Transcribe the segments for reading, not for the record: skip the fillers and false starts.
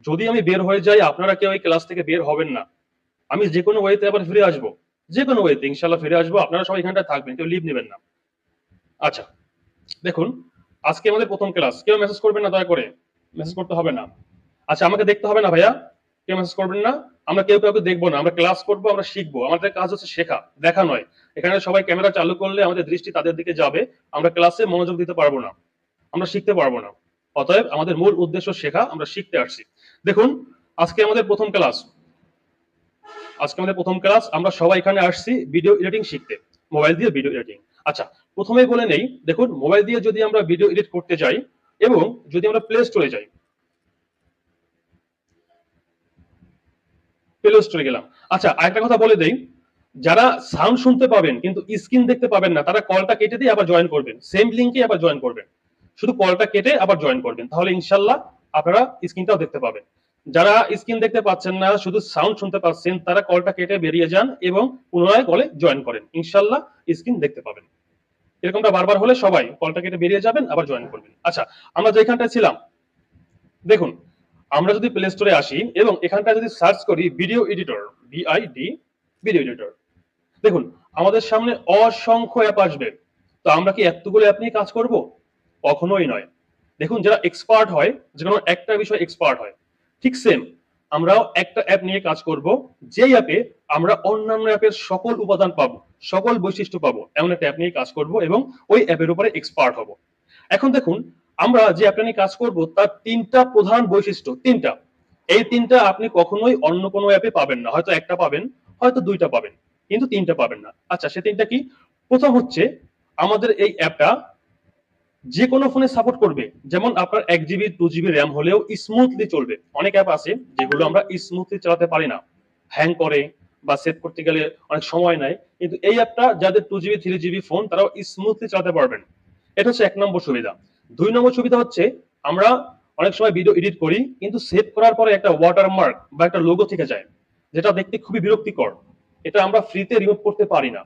যদি আমি বের হয়ে যাই, আপনারা কেউ এই ক্লাস থেকে বের হবেন না। আমি যে কোনো ওয়েতে আবার ফিরে আসবো, যে কোনো ওয়েতে ইনশাল্লাহ ফিরে আসবো। আপনারা সবাই এখানটায় থাকবেন, কেউ লিভ নেবেন না। আচ্ছা, দেখুন, আজকে আমাদের প্রথম ক্লাস। কেউ মেসেজ করবেন না দয়া করে, মেসেজ করতে হবে না। আচ্ছা, আমাকে দেখতে হবে না ভাইয়া, কেউ মেসেজ করবেন না। আমরা কেউ কাউকে দেখবো না, আমরা ক্লাস করবো, আমরা শিখবো। আমাদের কাজ হচ্ছে শেখা, দেখা নয়। এখানে সবাই ক্যামেরা চালু করলে আমাদের দৃষ্টি তাদের দিকে যাবে, আমরা ক্লাসে মনোযোগ দিতে পারবো না, আমরা শিখতে পারবো না। অতএব আমাদের মূল উদ্দেশ্য শেখা, আমরা শিখতে আসছি। দেখুন, আজকে আমাদের প্রথম ক্লাস। আমরা সবাই এখানে আসছি ভিডিও এডিটিং শিখতে, মোবাইল দিয়ে ভিডিও এডিটিং। আচ্ছা, প্রথমেই বলে নেই, দেখুন, মোবাইল দিয়ে যদি আমরা ভিডিও এডিট করতে যাই এবং যদি আমরা প্লে স্টোরে যাই, প্লে স্টোরে গেলাম। আচ্ছা, আরেকটা কথা বলে দেই, যারা সাউন্ড শুনতে পাবেন কিন্তু স্ক্রিন দেখতে পাবেন না, তারা কলটা কেটে দিয়ে আবার জয়েন করবেন, সেম লিঙ্কে আবার জয়েন করবেন। শুধু কলটা কেটে আবার জয়েন করবেন, তাহলে ইনশাল্লাহ আপনারা স্ক্রিনটাও দেখতে পাবেন। যারা স্ক্রিন দেখতে পাচ্ছেন না, শুধু সাউন্ড শুনতে পাচ্ছেন, তারা কলটা কেটে বেরিয়ে যান এবং পুনরায় কলে জয়েন করেন, ইনশাল্লাহ স্ক্রিন দেখতে পাবেন। এরকমটা বারবার হলে সবাই কলটা কেটে বেরিয়ে যাবেন, আবার জয়েন করবেন। আচ্ছা, আমরা যেখানটায় ছিলাম, দেখুন, আমরা যদি প্লে স্টোরে আসি এবং এখানটা যদি সার্চ করি video editor, VID, video editor, দেখুন আমাদের সামনে অসংখ্য অ্যাপ আসবে। তো আমরা কি এতগুলো অ্যাপ নিয়ে কাজ করব? কখনোই নয়। দেখুন, যারা এক্সপার্ট হয়, যে কোনো একটা বিষয় এক্সপার্ট হয়, ঠিক সেম আমরাও একটা অ্যাপ নিয়ে কাজ করব, যেই অ্যাপে আমরা অন্যান্য অ্যাপের সকল উপাদান পাবো, সকল বৈশিষ্ট্য পাবো, এমন একটা অ্যাপ নিয়ে কাজ করব এবং ওই অ্যাপের উপরে এক্সপার্ট হব। এখন দেখুন, আমরা যে অ্যাপটা নিয়ে কাজ করব তার তিনটা প্রধান বৈশিষ্ট্য, তিনটা। এই তিনটা আপনি কখনোই অন্য কোনো অ্যাপে পাবেন না, হয়তো একটা পাবেন, হয়তো দুইটা পাবেন, কিন্তু তিনটা পাবেন না। আচ্ছা, সে তিনটা কি? প্রথম হচ্ছে, আমাদের এই অ্যাপটা যে কোনো ফোনে সাপোর্ট করবে। যেমন আপনার 1 জিবি 2 জিবি র্যাম হলেও স্মুথলি চলবে। অনেক অ্যাপ আছে যেগুলো আমরা স্মুথলি চালাতে পারি না, হ্যাং করে বা সেভ করতে গেলে অনেক সময় নেয়, কিন্তু এই অ্যাপটা যাদের 2 জিবি 3 জিবি ফোন, তারাও স্মুথলি চালাতে পারবেন। এটা হচ্ছে 1 নম্বর সুবিধা। 2 নম্বর সুবিধা হচ্ছে, আমরা অনেক সময় ভিডিও এডিট করি কিন্তু সেভ করার পরে একটা ওয়াটারমার্ক বা একটা লোগো থেকে যায়, যেটা দেখতে খুবই বিরক্তিকর। এটা আমরা ফ্রিতে রিমুভ করতে পারি না।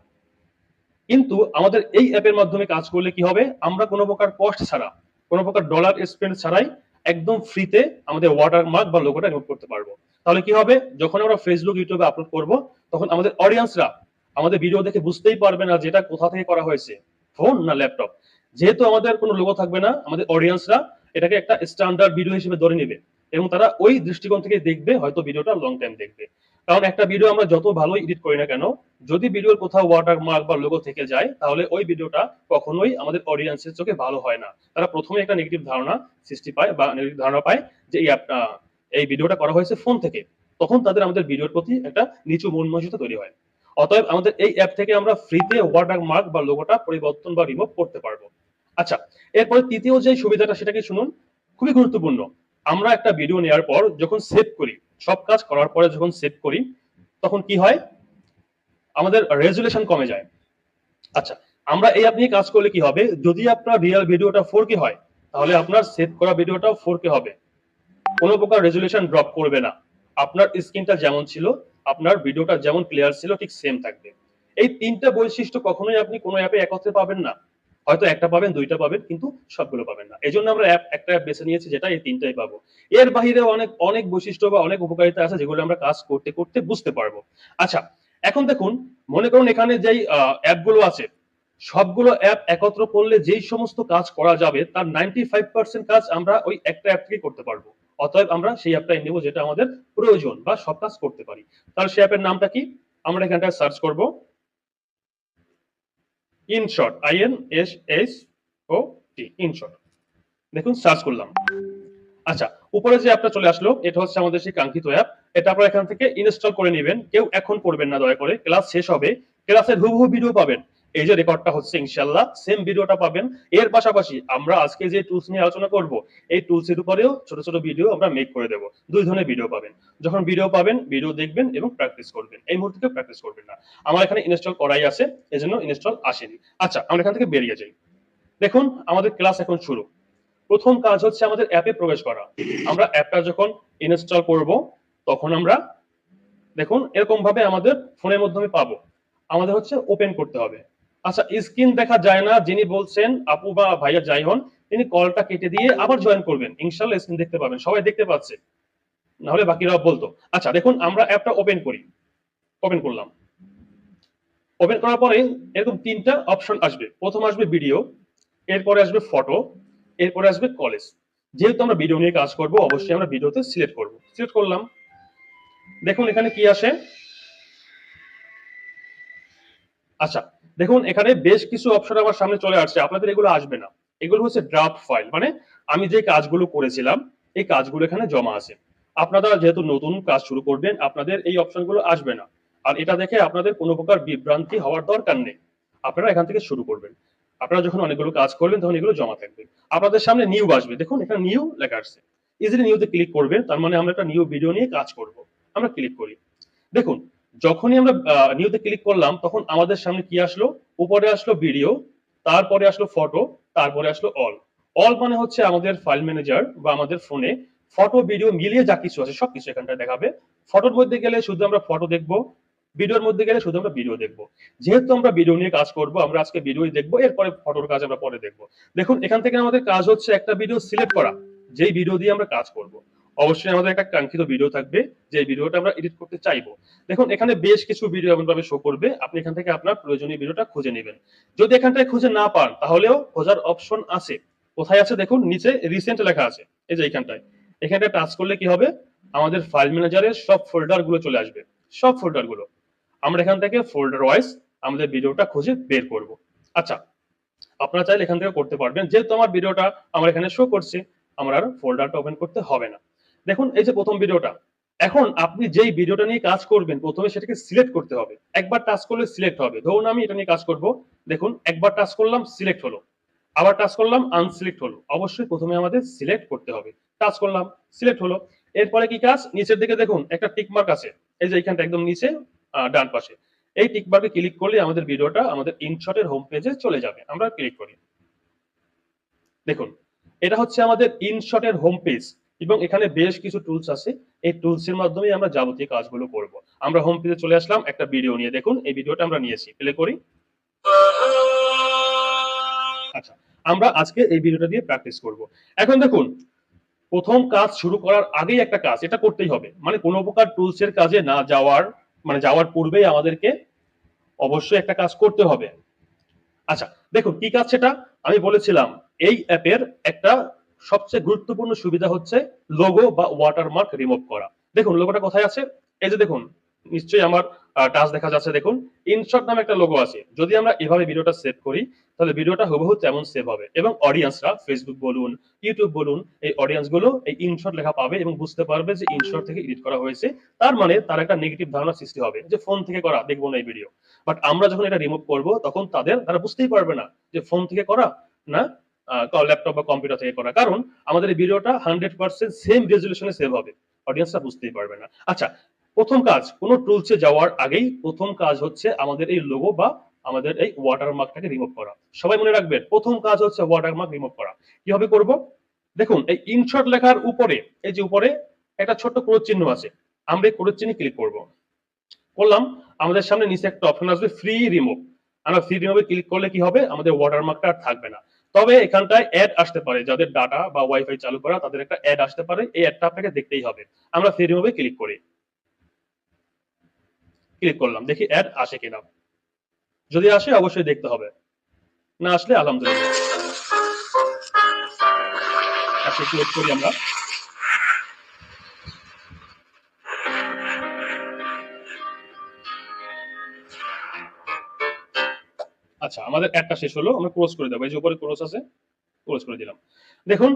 কিন্তু আমাদের এই অ্যাপের মাধ্যমে কাজ করলে কি হবে, আমরা কোনো প্রকার কস্ট ছাড়া, কোনো প্রকার ডলার স্পেন্ড ছাড়াই একদম ফ্রিতে আমাদের ওয়াটারমার্ক বা লোগোটা রিমুভ করতে পারবো। তাহলে কি হবে, যখন আমরা ফেসবুক ইউটিউবে আপলোড করব, তখন আমাদের অডিয়েন্সরা আমাদের ভিডিও দেখে বুঝতেই পারবে না যেটা কোথা থেকে করা হয়েছে, ফোন না ল্যাপটপ। যেহেতু আমাদের কোনো লোগো থাকবে না, আমাদের অডিয়েন্সরা এটাকে একটা স্ট্যান্ডার্ড ভিডিও হিসেবে ধরে নেবে এবং তারা ওই দৃষ্টিকোণ থেকে দেখবে, হয়তো ভিডিওটা লং টাইম দেখবে। কারণ একটা ভিডিও আমরা যত ভালোই এডিট করি না কেন, যদি ভিডিওর কোথাও ওয়াটারমার্ক বা লোগো থেকে যায়, তাহলে ওই ভিডিওটা কখনোই আমাদের অডিয়েন্সের চোখে ভালো হয় না। তারা প্রথমে একটা নেগেটিভ ধারণা সৃষ্টি পায় বা নেগেটিভ ধারণা পায় যে এই ভিডিওটা করা হয়েছে ফোন থেকে। তখন তাদের আমাদের ভিডিওর প্রতি একটা নিচু মন মানসিকতা তৈরি হয়। অতএব আমাদের এই অ্যাপ থেকে আমরা ফ্রিতে ওয়াটারমার্ক বা লোগোটা পরিবর্তন বা রিমুভ করতে পারবো। আচ্ছা, এরপরে তৃতীয় যে সুবিধাটা, সেটাকে শুনুন, খুবই গুরুত্বপূর্ণ। আমরা একটা ভিডিও নেওয়ার পর যখন সেভ করি, সব কাজ করার পরে যখন সেভ করি, তখন কি হয়, আমাদের রেজুলেশন কমে যায়। আচ্ছা, আমরা এই অ্যাপ নিয়ে কাজ করলে কি হবে, যদি আপনার রিয়েল ভিডিওটা 4K হয়, তাহলে আপনার সেভ করা ভিডিওটাও 4K হবে, কোনো প্রকার রেজুলেশন ড্রপ করবে না। আপনার স্ক্রিনটা যেমন ছিল, আপনার ভিডিওটা যেমন ক্লিয়ার ছিল, ঠিক সেম থাকবে। এই তিনটা বৈশিষ্ট্য কখনোই আপনি কোনো অ্যাপে একত্রে পাবেন না। হয়তো একটা পাবেন, দুইটা পাবেন, কিন্তু সবগুলো পাবেন না। এই জন্য আমরা একটা অ্যাপ বেছে নিয়েছি, যেটা এই তিনটাই পাবো। এর বাহিরে অনেক অনেক বৈশিষ্ট্য বা অনেক উপকারিতা আছে, যেগুলো আমরা কাজ করতে করতে বুঝতে পারবো। আচ্ছা, এখন দেখুন, মনে করুন এখানে যেই অ্যাপগুলো আছে, সবগুলো অ্যাপ একত্র করলে যেই সমস্ত কাজ করা যাবে, তার 95% কাজ আমরা ওই একটা অ্যাপ থেকে করতে পারবো। অতএব আমরা সেই অ্যাপটাই নেব যেটা আমাদের প্রয়োজন বা সব কাজ করতে পারি। তাহলে সেই অ্যাপের নামটা কি? আমরা এখানটায় সার্চ করব ইনশট, INSHOT, ইনশট। দেখুন, সার্চ করলাম। আচ্ছা, উপরে যে অ্যাপটা চলে আসলো, এটা হচ্ছে আমাদের সেই কাঙ্ক্ষিত অ্যাপ। এটা আপনারা এখান থেকে ইনস্টল করে নেবেন। কেউ এখন করবেন না দয়া করে, ক্লাস শেষ হবে, ক্লাসের হুবহু ভিডিও পাবেন। এই যে রেকর্ডটা হচ্ছে, ইনশাআল্লাহ সেম ভিডিওটা পাবেন। এর পাশাপাশি আমরা আজকে যে টুলস নিয়ে আলোচনা করব, এই টুলস এর উপরেও ছোট ছোট ভিডিও আমরা মেক করে দেব। দুই ধরনের ভিডিও পাবেন। যখন ভিডিও পাবেন, ভিডিও দেখবেন এবং প্র্যাকটিস করবেন। এই মুহূর্তে কেউ প্র্যাকটিস করবেন না। আমার এখানে ইনস্টল করাই আছে, এজন্য ইনস্টল আসেনি। আচ্ছা, আমরা এখান থেকে বেরিয়ে যাই। দেখুন, আমাদের ক্লাস এখন শুরু। প্রথম কাজ হচ্ছে আমাদের অ্যাপে প্রবেশ করা। আমরা অ্যাপটা যখন ইনস্টল করব, তখন আমরা, দেখুন, এরকম ভাবে আমাদের ফোনের মাধ্যমে পাবো। আমাদের হচ্ছে ওপেন করতে হবে। আচ্ছা, স্ক্রিন দেখা যায় না, যিনি বলছেন, আপু বা ভাইয়া যাই হন, তিনি কলটা কেটে দিয়ে আবার জয়েন করবেন, ইনশাআল্লাহ স্ক্রিন দেখতে পাবেন। সবাই দেখতে পাচ্ছে? নাহলে বাকিরা বলতো। আচ্ছা দেখুন, আমরা অ্যাপটা ওপেন করি, ওপেন করলাম। ওপেন করার পরে এরকম তিনটা অপশন আসবে। প্রথম আসবে ভিডিও, এরপরে আসবে ফটো, এরপরে আসবে কলেজ। যেহেতু আমরা ভিডিও নিয়ে কাজ করব, অবশ্যই আমরা ভিডিওতে সিলেক্ট করব। সিলেক্ট করলাম, দেখুন এখানে কি আসে। আচ্ছা দেখুন, এখানে বেশ কিছু অপশন আমার সামনে চলে আসছে, আপনাদের এগুলো আসবে না। এগুলো হচ্ছে ড্রাফট ফাইল, মানে আমি যে কাজগুলো করেছিলাম এই কাজগুলো এখানে জমা আছে। আপনারা যেহেতু নতুন কাজ শুরু করবেন, আপনাদের এই অপশনগুলো আসবে না। আর এটা দেখে আপনাদের কোনো প্রকার বিভ্রান্তি হওয়ার দরকার নেই। আপনারা এখান থেকে শুরু করবেন। আপনারা যখন অনেকগুলো কাজ করবেন তখন এগুলো জমা থাকবে। আপনাদের সামনে নিউ আসবে, দেখুন এখানে নিউ লেখা আসছে। ইজিলি নিউতে ক্লিক করবেন, তার মানে আমরা একটা নিউ ভিডিও নিয়ে কাজ করব। আমরা ক্লিক করি। দেখুন, যখনই আমরা নিউতে ক্লিক করলাম তখন আমাদের সামনে কি আসলো, উপরে আসলো ভিডিও, তারপরে আসলো ফটো, তারপরে আসলো অল। অল মানে হচ্ছে আমাদের ফাইল ম্যানেজার বা আমাদের ফোনে ফটো ভিডিও মিলিয়ে যা কিছু আছে সবকিছু এখানটায় দেখাবে। ফটোর মধ্যে গেলে শুধু আমরা ফটো দেখবো, ভিডিওর মধ্যে গেলে শুধু আমরা ভিডিও দেখবো। যেহেতু আমরা ভিডিও নিয়ে কাজ করব, আমরা আজকে ভিডিওই দেখবো, এরপরে ফটোর কাজ আমরা পরে দেখবো। দেখুন এখান থেকে আমাদের কাজ হচ্ছে একটা ভিডিও সিলেক্ট করা, যেই ভিডিও দিয়ে আমরা কাজ করব। অবশ্যই আমাদের একটা কাঙ্ক্ষিত ভিডিও থাকবে, যে ভিডিওটা আমরা এডিট করতে চাইবো। দেখুন এখানে বেশ কিছু ভিডিও এমন ভাবে শো করবে, আপনি এখান থেকে আপনার প্রয়োজনীয় ভিডিওটা খুঁজে নেবেন। যদি এখানটায় খুঁজে না পান তাহলেও খোঁজার অপশন আছে। কোথায় আছে দেখুন, নিচে রিসেন্ট লেখা আছে, এই যে এইখানটায়। এখানটায় টাচ করলে কি হবে, আমাদের ফাইল ম্যানেজারের সব ফোল্ডার গুলো চলে আসবে। সব ফোল্ডার গুলো আমরা এখান থেকে ফোল্ডার ওয়াইজ আমাদের ভিডিওটা খুঁজে বের করব। আচ্ছা, আপনারা চাইলে এখান থেকে করতে পারবেন। যেহেতু আমার ভিডিওটা আমার এখানে শো করছে, আমার আর ফোল্ডারটা ওপেন করতে হবে না। দেখুন এই যে প্রথম ভিডিওটা। এখন আপনি যেই ভিডিওটা নিয়ে কাজ করবেন প্রথমে সেটাকে সিলেক্ট করতে হবে। একবার টাচ করলে সিলেক্ট হবে। ধরুন আমি এটা নিয়ে কাজ করব, দেখুন একবার টাচ করলাম সিলেক্ট হলো, আবার টাচ করলাম আনসিলেক্ট হলো। অবশ্যই প্রথমে আমাদের সিলেক্ট করতে হবে। টাচ করলাম, সিলেক্ট হলো। এরপরে কি কাজ, নিচের দিকে দেখুন একটা টিক মার্ক আছে, এই যে এইখানটা একদম নিচে ডান পাশে। এই টিক মার্কে ক্লিক করলে আমাদের ভিডিওটা আমাদের ইনশটের হোম পেজে চলে যাবে। আমরা ক্লিক করি। দেখুন এটা হচ্ছে আমাদের ইনশটের হোম পেজ, এবং এখানে বেশ কিছু টুলস আছে। এই টুলস এর মাধ্যমে আমরা যাবতীয় কাজগুলো করব। আমরা হোম পেজে চলে আসলাম একটা ভিডিও নিয়ে, দেখুন এই ভিডিওটা আমরা নিয়েছি, প্লে করি। আচ্ছা, আমরা আজকে এই ভিডিওটা দিয়ে প্র্যাকটিস করব। এখন দেখুন, প্রথম কাজ শুরু করার আগেই একটা কাজ এটা করতেই হবে, মানে কোনো প্রকার টুলস এর কাজে না যাওয়ার, মানে যাওয়ার পূর্বেই আমাদেরকে অবশ্যই একটা কাজ করতে হবে। আচ্ছা দেখুন কি কাজ সেটা। আমি বলেছিলাম এই অ্যাপের একটা সবচেয়ে গুরুত্বপূর্ণ সুবিধা হচ্ছে লোগো বা ওয়াটারমার্ক রিমুভ করা। দেখুন লোগোটা কোথায় আছে, এই যে দেখুন, নিশ্চয়ই আমার টাচ দেখা যাচ্ছে। দেখুন ইনশট নামে একটা লোগো আছে। যদি আমরা এভাবে ভিডিওটা সেভ করি তাহলে ভিডিওটা হুবহু তেমন সেভ হবে, এবং অডিয়েন্সরা ফেসবুক বলুন, ইউটিউব বলুন, এই অডিয়েন্স গুলো এই ইনশট লেখা পাবে এবং বুঝতে পারবে যে ইনশট থেকে এডিট করা হয়েছে। তার মানে তার একটা নেগেটিভ ধারণা সৃষ্টি হবে যে ফোন থেকে করা, দেখবো না এই ভিডিও। বাট আমরা যখন এটা রিমুভ করব তখন তারা বুঝতেই পারবে না যে ফোন থেকে করা না ল্যাপটপ বা কম্পিউটার থেকে করা, কারণ আমাদের এই ভিডিওটা 100% সেম রেজলিউশনে সেভ হবে। অডিয়েন্সরা বুঝতেই পারবে না। আচ্ছা, প্রথম কাজ কোনো টুলসে যাওয়ার আগেই প্রথম কাজ হচ্ছে আমাদের এই লোগো বা আমাদের এই ওয়াটারমার্কটাকে রিমুভ করা। সবাই মনে রাখবেন, প্রথম কাজ হচ্ছে ওয়াটারমার্ক রিমুভ করা। কিভাবে করব, দেখুন এই ইনশট লেখার উপরে, এই যে উপরে একটা ছোট্ট ক্রস চিহ্ন আছে, আমরা এই ক্রস চিহ্নে ক্লিক করব। করলাম, আমাদের সামনে নিচে একটা অপশন আসবে ফ্রি রিমুভ। আমরা ফ্রি রিমুভে ক্লিক করলে কি হবে, আমাদের ওয়াটারমার্কটা আর থাকবে না। তবে এখানটায় অ্যাড আসতে পারে, যাদের ডাটা বা ওয়াইফাই চালু করা তাদের একটা অ্যাড আসতে পারে, এই অ্যাডটা আপনাকে দেখতেই হবে। আমরা ফ্রি রিমুভে ক্লিক করি, ক্লিক করলাম, দেখি অ্যাড আসে কিনা। যদি আসে অবশ্যই দেখতে হবে, না আসলে আলহামদুলিল্লাহ। আচ্ছা একটু ওয়েট করি আমরা। আচ্ছা আমাদের অ্যাডটা শেষ হলো, আমরা ক্লোজ করে দেবো। এই যে উপরে ক্লোজ আছে, ক্লোজ করে দিলাম। দেখুন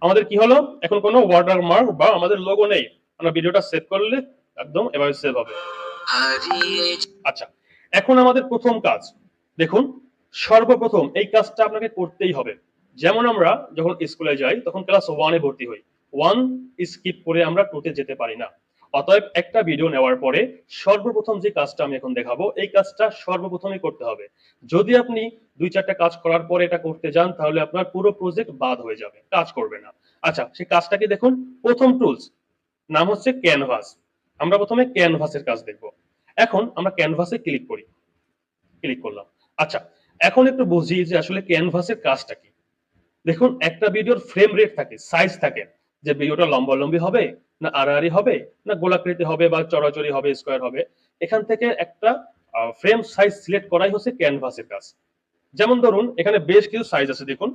আমাদের কি হলো, এখন কোনো ওয়াটারমার্ক বা আমাদের লোগো নেই। আমরা ভিডিওটা সেভ করলে একদম এভাবে সেভ হবে। আচ্ছা, এখন আমাদের প্রথম কাজ, দেখুন সর্বপ্রথম এই কাজটা আপনাকে করতেই হবে। যেমন আমরা যখন স্কুলে যাই তখন ক্লাস 1 এ ভর্তি হই, 1 স্কিপ করে আমরা 2 তে যেতে পারি না। অতএব একটা ভিডিও নেওয়ার পরে সর্বপ্রথম যে কাজটা আমি এখন দেখাবো এই কাজটা সর্বপ্রথমই করতে হবে। যদি আপনি 2-4টা কাজ করার পরে এটা করতে যান তাহলে আপনার পুরো প্রজেক্ট বাদ হয়ে যাবে, কাজ করবে না। আচ্ছা সেই কাজটাকে দেখুন, প্রথম টুলস নাম হচ্ছে ক্যানভাস। আমরা প্রথমে ক্যানভাসের কাজ দেখব। এখন আমরা ক্যানভাসে ক্লিক করি, ক্লিক করলাম। আচ্ছা এখন একটু বুঝি যে আসলে ক্যানভাসের কাজটা কি। দেখুন একটা ভিডিওর ফ্রেম রেট থাকে, সাইজ থাকে, যে ভিডিওটা লম্বালম্বি হবে না আড়াআড়ি হবে, না গোলাকৃতি হবে বা চড়াচড়ি হবে, স্কোয়ার হবে। এখান থেকে একটা ফ্রেম সাইজ সিলেক্ট করাই হচ্ছে ক্যানভাসের কাজ। যেমন ধরুন এখানে বেশ কিছু সাইজ আছে, দেখুন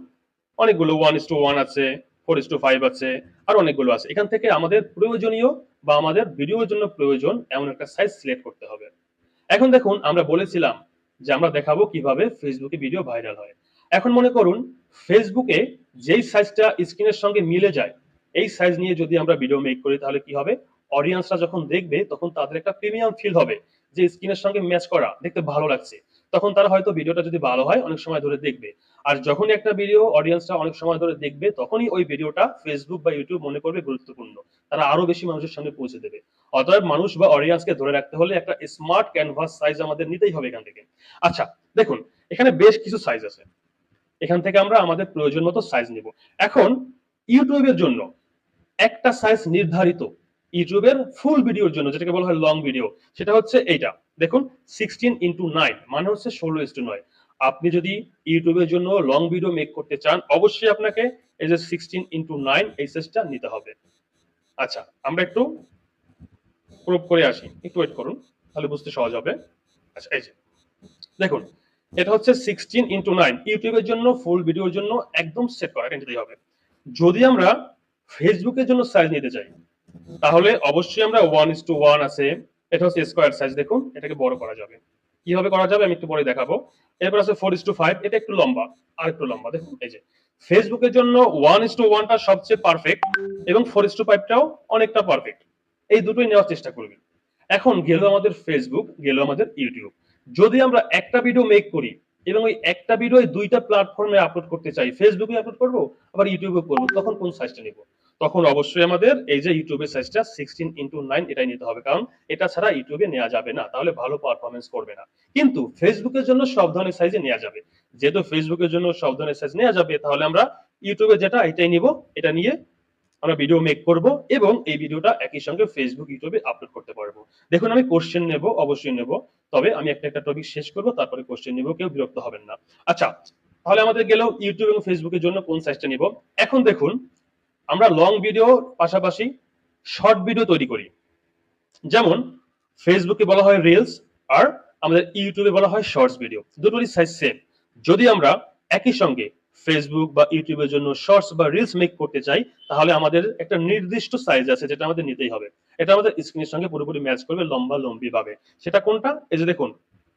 অনেকগুলো 1:1 আছে, 4:5 আছে, আর অনেকগুলো আছে। এখান থেকে আমাদের প্রয়োজনীয় বা আমাদের ভিডিওর জন্য প্রয়োজন এমন একটা সাইজ সিলেক্ট করতে হবে। এখন দেখুন আমরা বলেছিলাম যে আমরা দেখাবো কিভাবে ফেসবুকে ভিডিও ভাইরাল হয়। এখন মনে করুন ফেসবুকে যেই সাইজটা স্ক্রিনের সঙ্গে মিলে যায়, এই সাইজ নিয়ে যদি আমরা ভিডিও মেক করি তাহলে কি হবে, অডিয়েন্সরা যখন দেখবে তখন তাদের একটা প্রিমিয়াম ফিল হবে যে স্ক্রিনের সঙ্গে ম্যাচ করা, দেখতে ভালো লাগছে। তখন তারা হয়তো ভিডিওটা যদি ভালো হয় অনেক সময় ধরে দেখবে। আর যখনই একটা ভিডিও অডিয়েন্সরা অনেক সময় ধরে দেখবে তখনই ওই ভিডিওটা ফেসবুক বা ইউটিউব মনে করবে গুরুত্বপূর্ণ, তারা আরো বেশি মানুষের সামনে পৌঁছে দেবে। অতএব মানুষ বা অডিয়েন্সকে ধরে রাখতে হলে একটা স্মার্ট ক্যানভাস সাইজ আমাদের নিতেই হবে এখান থেকে। আচ্ছা দেখুন এখানে বেশ কিছু সাইজ আছে, এখান থেকে আমরা আমাদের প্রয়োজন মতো সাইজ নিব। এখন ইউটিউবের জন্য একটা সাইজ নির্ধারিত, ইউটিউবের ফুল ভিডিওর জন্য যেটাকে বলা হয় লং ভিডিও, সেটা হচ্ছে এইটা। দেখুন 16:9 মানে হচ্ছে 16:9। আপনি যদি ইউটিউবের জন্য লং ভিডিও মেক করতে চান অবশ্যই আপনাকে এই যে 16:9 এই সাইজটা নিতে হবে। আচ্ছা আমরা একটু প্রুভ করে আসি, একটু ওয়েট করুন তাহলে বুঝতে সহজ হবে। আচ্ছা এই যে দেখুন এটা হচ্ছে 16:9, ইউটিউবের জন্য ফুল ভিডিওর জন্য একদম সেট করা, এটা নিতেই হবে। যদি আমরা ফেসবুকের জন্য সাইজ নিতে চাই তাহলে অবশ্যই আমরা 1:1 আছে, এটা হচ্ছে স্কোয়ার সাইজ। দেখুন এটাকে বড় করা যাবে, কিভাবে করা যাবে আমি একটু পরে দেখাবো। এরপর আছে 4:5, এটা একটু লম্বা, আর একটু লম্বা। দেখুন এই যে ফেসবুকের জন্য 1:1টা সবচেয়ে পারফেক্ট এবং 4:5টাও অনেকটা পারফেক্ট, এই দুটোই নেওয়ার চেষ্টা করবেন। এখন গেল আমাদের ফেসবুক, গেল আমাদের ইউটিউব। যদি আমরা একটা ভিডিও মেক করি এবং ওই একটা ভিডিও দুইটা প্ল্যাটফর্মে আপলোড করতে চাই, ফেসবুকে আপলোড করবো আবার ইউটিউবে করবো, তখন কোন সাইজটা নিব? তখন অবশ্যই আমাদের এই যে ইউটিউবের সাইজটা 16:9 এটাই নিতে হবে, কারণ এটা ছাড়া ইউটিউবে নেওয়া যাবে না, তাহলে ভালো পারফরমেন্স করবে না। কিন্তু ফেসবুকের জন্য সব ধরনের সাইজে নেওয়া যাবে। যেহেতু ফেসবুকের জন্য সব ধরনের সাইজ নেওয়া যাবে তাহলে আমরা ইউটিউবে যেটা এটাই নিব, এটা নিয়ে আমরা ভিডিও মেক করব এবং এই ভিডিওটা একই সঙ্গে ফেসবুক ইউটিউবে আপলোড করতে পারবো। দেখুন আমি কোশ্চেন নেব, অবশ্যই নেব, তবে আমি একটা একটা টপিক শেষ করব তারপরে কোশ্চেন নেব, কেউ বিরক্ত হবেন না। আচ্ছা তাহলে আমাদের গেল ইউটিউব এবং ফেসবুকের জন্য কোন সাইজটা নিব। এখন দেখুন আমরা লং ভিডিও পাশাপাশি শর্ট ভিডিও তৈরি করি, যেমন ফেসবুকে বলা হয় রিলস আর আমাদের ইউটিউবে বলা হয় শর্টস ভিডিও, দুটোরই সাইজ সেম। যদি আমরা একই সঙ্গে ফেসবুক বা ইউটিউবের জন্য শর্টস বা রিলস মেক করতে চাই তাহলে আমাদের একটা নির্দিষ্ট সাইজ আছে যেটা আমাদের নিতেই হবে, এটা আমাদের স্ক্রিনের সঙ্গে পুরোপুরি ম্যাচ করবে লম্বা লম্বি ভাবে। সেটা কোনটা, এই যে দেখুন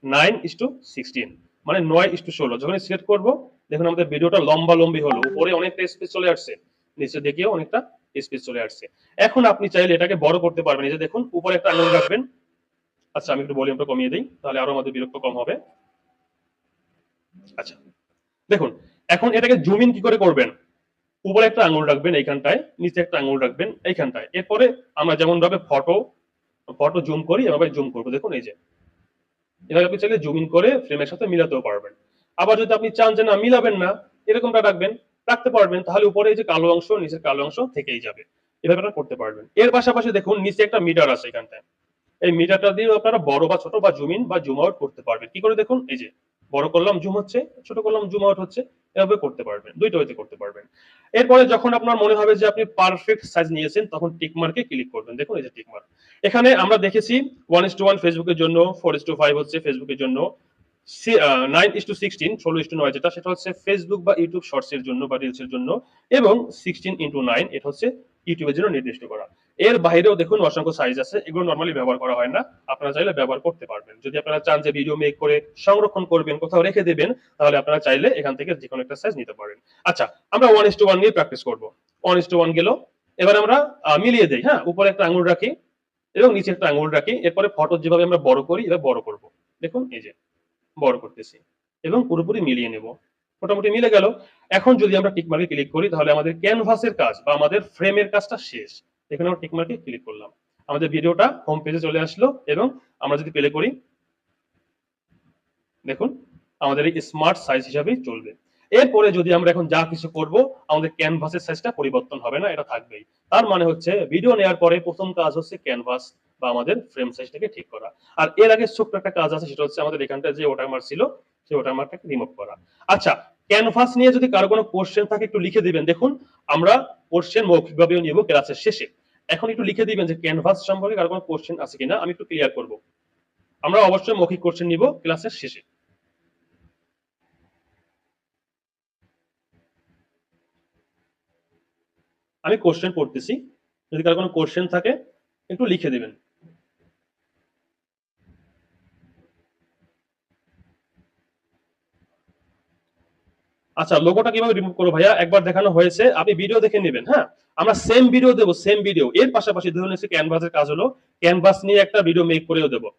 9:16 মানে 9:16। যখন সিলেক্ট করব দেখুন আমাদের ভিডিওটা লম্বা লম্বি হলো, উপরে অনেকটা স্পেস চলে আসছে, নিচে দিকেও অনেকটা স্পেস চলে আসছে। এখন আপনি চাইলে এটাকে বড় করতে পারবেন, এই যে দেখুন উপরে একটা আঙুল রাখবেন। আচ্ছা আমি একটু ভলিউমটা কমিয়ে দিই তাহলে আরো আমাদের বিরক্ত কম হবে। আচ্ছা দেখুন এখন এটাকে জুম ইন কি করে করবেন, উপরে একটা আঙুল রাখবেন এইখানটায়, নিচে একটা আঙুল রাখবেন এইখানটায়। এরপরে আমরা যেমন ভাবে ফটো ফটো জুম করি এভাবে জুম করবো, দেখুন এই যে এভাবে আপনি চাইলে জুম ইন করে ফ্রেমের সাথে মিলাতেও পারবেন। আবার যদি আপনি চান যে না মিলাবেন না, এরকমটা রাখবেন, রাখতে পারবেন, তাহলে উপরে এই যে কালো অংশ নিচের কালো অংশ থেকেই যাবে, এভাবে আপনারা করতে পারবেন। এর পাশাপাশি দেখুন নিচে একটা মিটার আছে এখানটায়, এই মিটারটা দিয়ে আপনারা বড় বা ছোট বা জুম ইন বা জুম আউট করতে পারবেন। কি করে দেখুন এই যে বড় করলাম জুম হচ্ছে, ছোট করলাম জুম আউট হচ্ছে, এভাবে করতে পারবেন, দুইটা হইতে করতে পারবেন। এরপরে যখন আপনার মনে হবে যে আপনি পারফেক্ট সাইজ নিয়েছেন তখন টিক মার্কে ক্লিক করবেন। দেখুন এই যে টিক মার্ক, এখানে আমরা দেখেছি 1:1 ফেসবুকের জন্য, 4:5 হচ্ছে ফেসবুকের জন্য, 9:16 16:9 যেটা সেটা হচ্ছে ফেসবুক বা ইউটিউব শর্টস এর জন্য বা রিলস এর জন্য, এবং 16:9 এটা হচ্ছে ইউটিউবের জন্য নির্দিষ্ট করা। এর বাইরেও দেখুন অসংখ্য সাইজ আছে, এগুলো নর্মালি ব্যবহার করা হয় না, আপনারা চাইলে ব্যবহার করতে পারবেন। যদি আপনারা চান যে ভিডিও মেক করে সংরক্ষণ করবেন, কোথাও রেখে দেবেন, তাহলে আপনারা চাইলে এখান থেকে যে কোনো একটা সাইজ নিতে পারেন। আচ্ছা আমরা 1:1 নিয়ে প্র্যাকটিস করব। 1:1 গেল, এবার আমরা মিলিয়ে দেই। হ্যাঁ উপরে একটা আঙুল রাখি এবং নিচে একটা আঙুল রাখি, এরপরে ফটো যেভাবে আমরা বড় করি এবার বড় করব। দেখুন এই যে বড় করতেছি এবং পুরোপুরি মিলিয়ে নেব, মোটামুটি মিলে গেল। এখন যদি আমরা টিক মার্কে ক্লিক করি তাহলে আমাদের ক্যানভাসের কাজ বা আমাদের ফ্রেমের কাজটা শেষ। এখানে আমরা টিক মার্কে ক্লিক করলাম, আমাদের ভিডিওটা হোম পেজে চলে আসলো এবং আমরা যদি প্লে করি দেখুন আমাদের এই স্মার্ট সাইজ হিসাবেই চলবে। এরপরে যদি আমরা এখন যা কিছু করব আমাদের ক্যানভাসের সাইজটা পরিবর্তন হবে না, এটা থাকবেই। তার মানে হচ্ছে ভিডিও নেওয়ার পরে প্রথম কাজ হচ্ছে ক্যানভাস বা আমাদের ফ্রেম সাইজটাকে ঠিক করা। আর এর আগে ছোট্ট একটা কাজ আছে, সেটা হচ্ছে আমাদের এখানটা যে ওয়াটারমার্ক ছিল সেই ওয়াটারমার্কটাকে রিমুভ করা। আচ্ছা ক্যানভাস নিয়ে যদি কারো কোনো কোশ্চেন থাকে একটু লিখে দিবেন। দেখুন আমরা কোশ্চেন মৌখিকভাবেও নিব ক্লাসের শেষে। এখন একটু লিখে দিবেন যে ক্যানভাস সম্পর্কে কারো কোনো কোশ্চেন আছে কিনা, আমি একটু ক্লিয়ার করব। আমরা অবশ্যই মৌখিক কোশ্চেন নিব ক্লাসের শেষে। আমি কোশ্চেন পড়তেছি, যদি কারো কোনো কোশ্চেন থাকে একটু লিখে দিবেন। আচ্ছা, লোগোটা কিভাবে রিমুভ করবো ভাইয়া, একবার দেখানো হয়েছে, আপনি ভিডিও দেখে নেবেন। হ্যাঁ, আমরা সেম ভিডিও দেবো, সেম ভিডিও, এর পাশাপাশি ধরুন হচ্ছে ক্যানভাসের কাজ হলো ক্যানভাস নিয়ে একটা ভিডিও মেক করেও দেবো।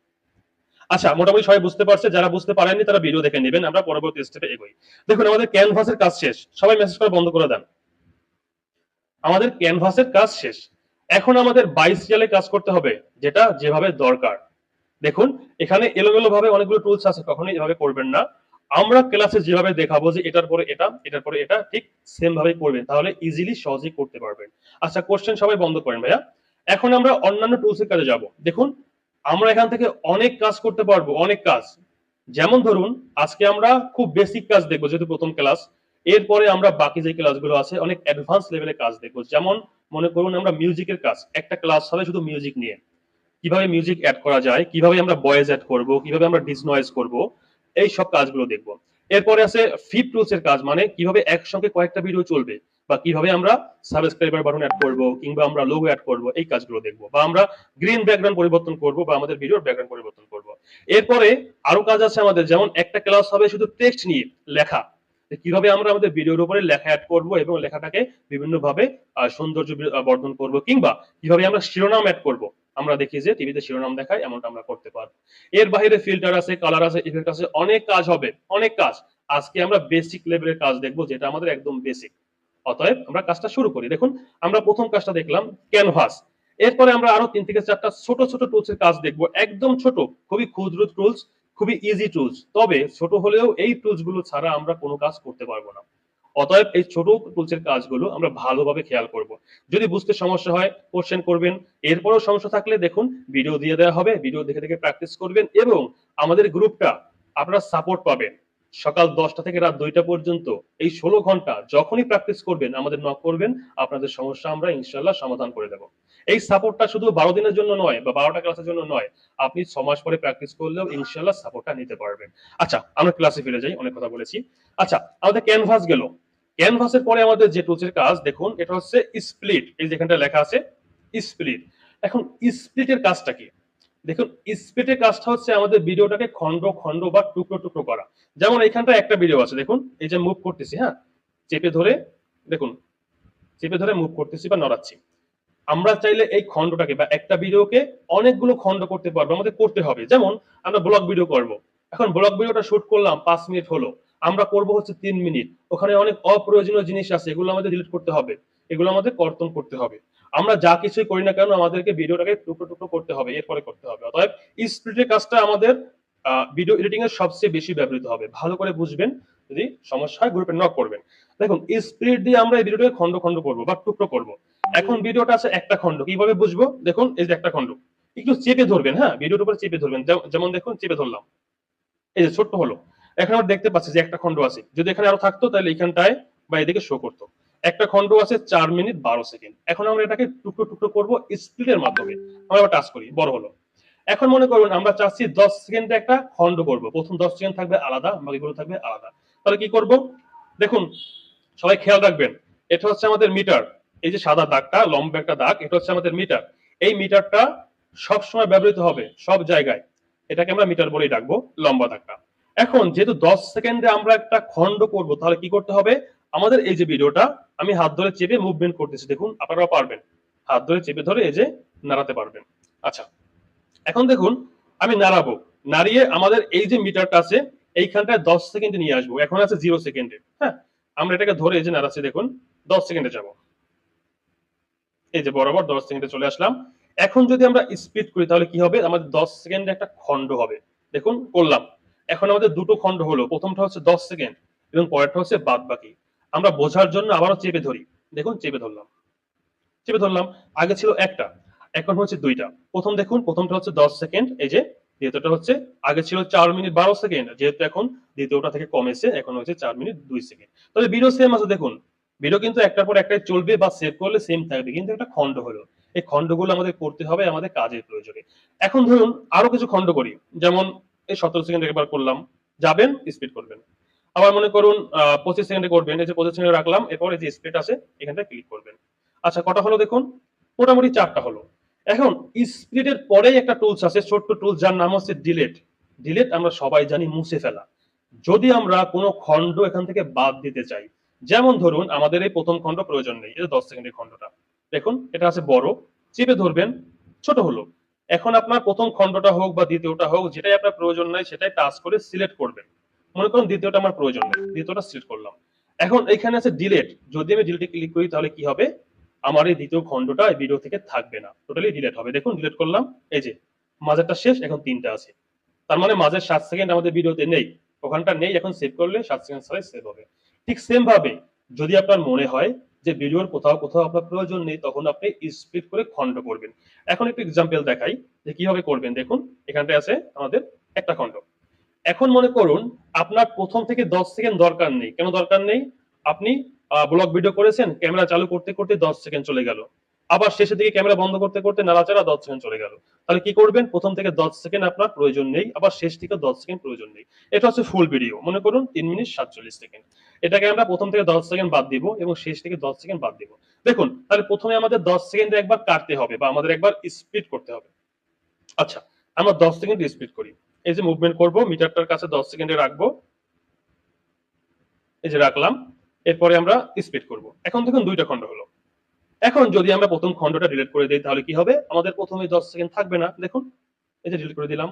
আচ্ছা, মোটামুটি সবাই বুঝতে পারছে, যারা বুঝতে পারেননি তারা ভিডিও দেখে নেবেন, আমরা পরবর্তী স্টেপে এগোই। দেখুন আমাদের ক্যানভাসের কাজ শেষ, সবাই মেসেজ করা বন্ধ করে দেন। আমাদের ক্যানভাসের কাজ শেষ, এখন আমাদের 22 সালে কাজ করতে হবে, যেটা যেভাবে দরকার। দেখুন এখানে এলোমেলো ভাবে অনেকগুলো টুলস আছে, কখনোই এভাবে করবেন না। আমরা ক্লাসে যেভাবে দেখাবো যে এটার পরে এটা, এটার পরে এটা, ঠিক সেম ভাবে করবেন, তাহলে ইজিলি সহজেই করতে পারবেন। আচ্ছা, কোশ্চেন সবাই বন্ধ করেন ভাইয়া। এখন আমরা অন্যান্য টুলসের কাজে যাব। দেখুন আমরা এখান থেকে অনেক কাজ করতে পারবো, অনেক কাজ। যেমন ধরুন আজকে আমরা খুব বেসিক কাজ দেখবো, যেহেতু প্রথম ক্লাস। এরপরে আমরা বাকি যে ক্লাসগুলো আছে অনেক অ্যাডভান্স লেভেলের কাজ দেখবো। যেমন মনে করুন আমরা মিউজিকের কাজ, একটা ক্লাস হবে শুধু মিউজিক নিয়ে, কিভাবে মিউজিক অ্যাড করা যায়, কিভাবে আমরা ভয়েস অ্যাড করব, কিভাবে আমরা ডিসনয়েজ করব, এই সব কাজগুলো দেখব। এরপরে আছে ফিপ টুলস এর কাজ, মানে কিভাবে একসঙ্গে কয়েকটা ভিডিও চলবে, বা কিভাবে আমরা সাবস্ক্রাইবার বাটন অ্যাড করব, কিংবা আমরা লোগো অ্যাড করব, এই কাজগুলো দেখব। বা আমরা গ্রিন ব্যাকগ্রাউন্ড পরিবর্তন করব, বা আমাদের ভিডিওর ব্যাকগ্রাউন্ড পরিবর্তন করব। এরপরে আরো কাজ আছে আমাদের, যেমন একটা ক্লাস হবে শুধু টেক্সট নিয়ে, লেখা, কিভাবে আমরা আমাদের ভিডিওর উপরে লেখা অ্যাড করব এবং লেখাটাকে বিভিন্ন ভাবে সৌন্দর্য বর্ধন করব, কিংবা কিভাবে আমরা শিরোনাম অ্যাড করব। আমরা দেখি যে টিভিতে শিরোনাম দেখায়, এমনটা আমরা করতে পারবো। এর বাইরে ফিল্টার আছে, কালার আছে, ইফেক্ট আছে, অনেক কাজ হবে, অনেক কাজ। আজকে আমরা বেসিক লেভেলের কাজ দেখবো, যেটা আমাদের একদম বেসিক। অতএব আমরা কাজটা শুরু করি। দেখুন আমরা প্রথম কাজটা দেখলাম ক্যানভাস। এরপরে আমরা আরো 3 থেকে 4টা ছোট ছোট টুলস এর কাজ দেখবো, একদম ছোট, খুবই ক্ষুদ্র টুলস, খুবই ইজি টুলস। তবে ছোট হলেও এই টুলস গুলো ছাড়া আমরা কোনো কাজ করতে পারবো না। অতএব এই ছোট টুলসের কাজগুলো আমরা ভালোভাবে খেয়াল করব। যদি বুঝতে সমস্যা হয় কোশ্চেন করবেন, এরপরও সমস্যা থাকলে দেখুন ভিডিও দিয়ে দেওয়া হবে, ভিডিও দেখে দেখে প্র্যাকটিস করবেন। এবং আমাদের গ্রুপটা আপনারা সাপোর্ট পাবেন সকাল 10টা থেকে রাত 2টা পর্যন্ত, এই 16 ঘন্টা যখনই প্র্যাকটিস করবেন আমাদের নক করবেন, আপনাদের সমস্যা আমরা ইনশাল্লাহ সমাধান করে দেব। এই সাপোর্টটা শুধু 12 দিনের জন্য নয়, বা 12টা ক্লাসের জন্য নয়, আপনি 6 মাস পরে প্র্যাকটিস করলেও ইনশাল্লাহ সাপোর্টটা নিতে পারবেন। আচ্ছা, আমরা ক্লাসে ফিরে যাই, অনেক কথা বলেছি। আচ্ছা, আমাদের ক্যানভাস গেল। ক্যানভাসের পরে আমাদের যে টুলসের কাজ দেখুন, এটা হচ্ছে স্প্লিট। এই যেখানটা লেখা আছে স্প্লিট। এখন স্প্লিটের কাজটা কি? দেখুন স্প্লিটের কাজটা হচ্ছে আমাদের ভিডিওটাকে খন্ড খন্ড বা টুকরো টুকরো করা। যেমন এইখানটা একটা ভিডিও আছে, দেখুন এই যে মুভ করতেছি, হ্যাঁ চেপে ধরে, দেখুন চেপে ধরে মুভ করতেছি বা নড়াচ্ছি। আমরা চাইলে এই খণ্ডটাকে বা একটা ভিডিওকে অনেকগুলো খণ্ড করতে পারবো, আমাদের করতে হবে। যেমন আমরা ব্লগ ভিডিও করব, এখন ব্লগ ভিডিওটা শুট করলাম 5 মিনিট হলো, আমরা করব হচ্ছে 3 মিনিট, ওখানে অনেক অপ্রয়োজনীয় জিনিস আছে, এগুলো আমাদের ডিলিট করতে হবে, এগুলো আমাদের কর্তন করতে হবে। আমরা যা কিছুই করি না কেন আমাদেরকে ভিডিওটাকে টুকরো টুকরো করতে হবে, এরপরে করতে হবে। অতএব স্প্লিটের কাজটা আমাদের ভিডিও এডিটিং এর সবচেয়ে বেশি ব্যবহৃত হবে, ভালো করে বুঝবেন। যদি সমস্যা হয় গ্রুপে নক করবেন। দেখুন স্প্লিট দিয়ে আমরা এই ভিডিওটাকে খন্ড খন্ড করবো বা টুকরো করবো। এখন ভিডিওটা আছে একটা খন্ড, কিভাবে বুঝবো? দেখুন এই যে একটা খন্ড, একটু চেপে ধরবেন, হ্যাঁ ভিডিওর উপরে চেপে ধরবেন। যেমন দেখুন চেপে ধরলাম, এই যে ছোট্ট হলো। এখন আমরা দেখতে পাচ্ছি যে একটা খন্ড আছে, যদি এখানে আরো থাকতো তাহলে এখানটায় বা এদিকে শো করতো। একটা খন্ড আছে 4 মিনিট 12 সেকেন্ড। এখন আমরা এটাকে টুকরো টুকরো করবো স্প্লিটের মাধ্যমে। আমরা টাচ করি, বড় হলো। এখন মনে করুন আমরা চাচ্ছি 10 সেকেন্ডে একটা খন্ড করব, প্রথম 10 সেকেন্ড থাকবে আলাদা, বাকিগুলো থাকবে আলাদা। তাহলে কি করব? দেখুন সবাই খেয়াল রাখবেন, এটা হচ্ছে আমাদের মিটার। এই যে সাদা দাগটা, লম্বা একটা দাগ, এটা হচ্ছে আমাদের মিটার। এই মিটারটা সব সময় ব্যবহৃত হবে সব জায়গায়, এটাকে আমরা মিটার বলেই ডাকবো, লম্বা দাগটা। এখন যেহেতু 10 সেকেন্ডে আমরা একটা খন্ড করব, তাহলে কি করতে হবে? আমাদের এই যে ভিডিওটা আমি হাত ধরে চেপে মুভমেন্ট করতেছি, দেখুন আপনারাও পারবেন, হাত ধরে চেপে ধরে এই যে নাড়াতে পারবেন। আচ্ছা, এখন দেখুন আমি নাড়াবো, নাড়িয়ে আমাদের এই যে মিটারটা আছে এইখানটায় 10 সেকেন্ডে নিয়ে আসবো, এখন আছে 0 সেকেন্ডে। হ্যাঁ, আমরা এটাকে ধরে এই যে নাড়াচ্ছি, দেখুন 10 সেকেন্ডে যাব, এই যে বরাবর 10 সেকেন্ডে চলে আসলাম। এখন যদি আমরা স্পিড করি তাহলে কি হবে? আমাদের 10 সেকেন্ডে একটা খন্ড হবে, দেখুন করলাম। এখন আমাদের দুটো খন্ড হলো, প্রথমটা হচ্ছে 10 সেকেন্ড এবং পরেরটা হচ্ছে বাদ বাকি। আমরা বোঝার জন্য আবারও চেপে ধরি, দেখুন চেপে ধরলাম, চেপে ধরলাম। আগে ছিল একটা, এখন হচ্ছে দুইটা। প্রথম দেখুন, প্রথমটা হচ্ছে 10 সেকেন্ড, এই যে দ্বিতীয়টা হচ্ছে, আগে ছিল 4 মিনিট 12 সেকেন্ড, যেহেতু এখন দ্বিতীয়টা থেকে কমেছে, এখন হচ্ছে 4 মিনিট 2 সেকেন্ড। তবে ভিডিও সেম আছে, দেখুন ভিডিও কিন্তু একটার পর একটাই চলবে বা সেভ করলে সেম থাকবে, কিন্তু একটা খন্ড হলো। এই খণ্ডগুলো আমাদের করতে হবে আমাদের কাজের প্রয়োজনে। এখন ধরুন আরো কিছু খণ্ড করি, যেমন এই 17 সেকেন্ড একবার করলাম, যাবেন স্পিড করবেন। আবার মনে করুন 25 সেকেন্ডে করবেন, এই যে 25 সেকেন্ডে রাখলাম, এরপর এই যে স্পিড আছে এখানটা ক্লিক করবেন। আচ্ছা, কটা হলো দেখুন, মোটামুটি 4টা হলো। এখন স্পিডের পরেই একটা টুলস আছে, ছোট্ট টুলস, যার নাম হচ্ছে ডিলেট। ডিলেট আমরা সবাই জানি মুছে ফেলা। যদি আমরা কোনো খণ্ড এখান থেকে বাদ দিতে চাই, যেমন ধরুন আমাদের এই প্রথম খণ্ড প্রয়োজন নেই, এই যে 10 সেকেন্ডের খণ্ডটা দেখুন, এটা আছে বড়, চেপে ধরবেন, ছোট হলো। এখন আপনার প্রথম খণ্ডটা হোক বা দ্বিতীয়টা হোক, যেটাই আপনার প্রয়োজন নাই সেটাই টাচ করে সিলেক্ট করবেন। মনে করুন দ্বিতীয়টা আমার প্রয়োজন নেই, দ্বিতীয়টা সিলেক্ট করলাম। এখন এখানে আছে ডিলেট, যদি আমি ডিলেটে ক্লিক করি তাহলে কি হবে, আমার এই দ্বিতীয় খণ্ডটা এই ভিডিও থেকে থাকবে না, টোটালি ডিলেট হবে। দেখুন ডিলেট করলাম, এই যে মাঝেরটা শেষ, এখন 3টা আছে। তার মানে মাঝের 7 সেকেন্ড আমাদের ভিডিওতে নেই, ওখানটা নেই, এখন সেভ করলে 7 সেকেন্ড ছাড়াই সেভ হবে। ঠিক সেম ভাবে যদি আপনার মনে হয় যে ভিডিওর কোথাও কোথাও আপনার প্রয়োজন নেই, তখন আপনি স্প্লিট করে খণ্ড করবেন। এখন একটু এক্সাম্পল দেখাই যে কিভাবে করবেন। দেখুন এখানটায় আছে আমাদের একটা খণ্ড। এখন মনে করুন আপনার প্রথম থেকে 10 সেকেন্ড দরকার নেই। কেন দরকার নেই? আপনি ব্লগ ভিডিও করেছেন, ক্যামেরা চালু করতে করতে 10 সেকেন্ড চলে গেল, আবার শেষের দিকে ক্যামেরা বন্ধ করতে করতে নাড়াচাড়া 10 সেকেন্ড চলে গেল। তাহলে কি করবেন, প্রথম থেকে 10 সেকেন্ড আপনার প্রয়োজন নেই, আবার শেষ থেকে 10 সেকেন্ড প্রয়োজন নেই। এটা হচ্ছে ফুল ভিডিও, মনে করুন 3 মিনিট 47 সেকেন্ড। এটাকে আমরা প্রথম থেকে 10 সেকেন্ড বাদ দিব এবং শেষ থেকে 10 সেকেন্ড বাদ দিব। দেখুন তাহলে প্রথমে আমাদের 10 সেকেন্ড একবার কাটতে হবে বা আমাদের একবার স্প্লিট করতে হবে। আচ্ছা, আমরা 10 সেকেন্ড স্প্লিট করি। এই যে মুভমেন্ট করব, মিটারটার কাছে 10 সেকেন্ডে রাখবো, এই যে রাখলাম, এরপরে আমরা স্প্লিট করব। এখন দেখুন 2টা খণ্ড হলো। এখন যদি আমরা প্রথম খণ্ডটা ডিলিট করে দেই তাহলে কি হবে, আমাদের প্রথমে 10 সেকেন্ড থাকবে না। দেখুন এই যে ডিলিট করে দিলাম,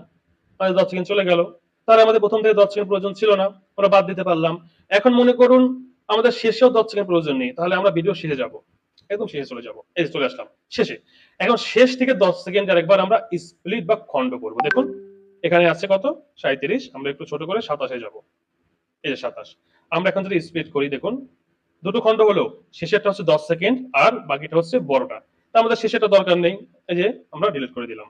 মানে 10 সেকেন্ড চলে গেল। তাহলে আমাদের প্রথম থেকে 10 সেকেন্ড প্রয়োজন ছিল না, আমরা বাদ দিতে পারলাম। এখন মনে করুন আমাদের শেষেও 10 সেকেন্ড প্রয়োজন নেই, তাহলে আমরা ভিডিও শেষে যাব, একদম শেষে চলে যাব, এই যে চলে আসলাম শেষে। এখন শেষ থেকে 10 সেকেন্ড আরেকবার আমরা স্প্লিট বা খণ্ড করব। দেখুন এখানে আছে কত, 37, আমরা একটু ছোট করে 27 যাব, এই যে 27। আমরা এখন যদি স্প্লিট করি, দেখুন দুটো খণ্ড হলো, শেষেরটা হচ্ছে 10 সেকেন্ড আর বাকিটা হচ্ছে বড়টা। তা আমাদের শেষেরটা দরকার নেই, এই যে আমরা ডিলিট করে দিলাম।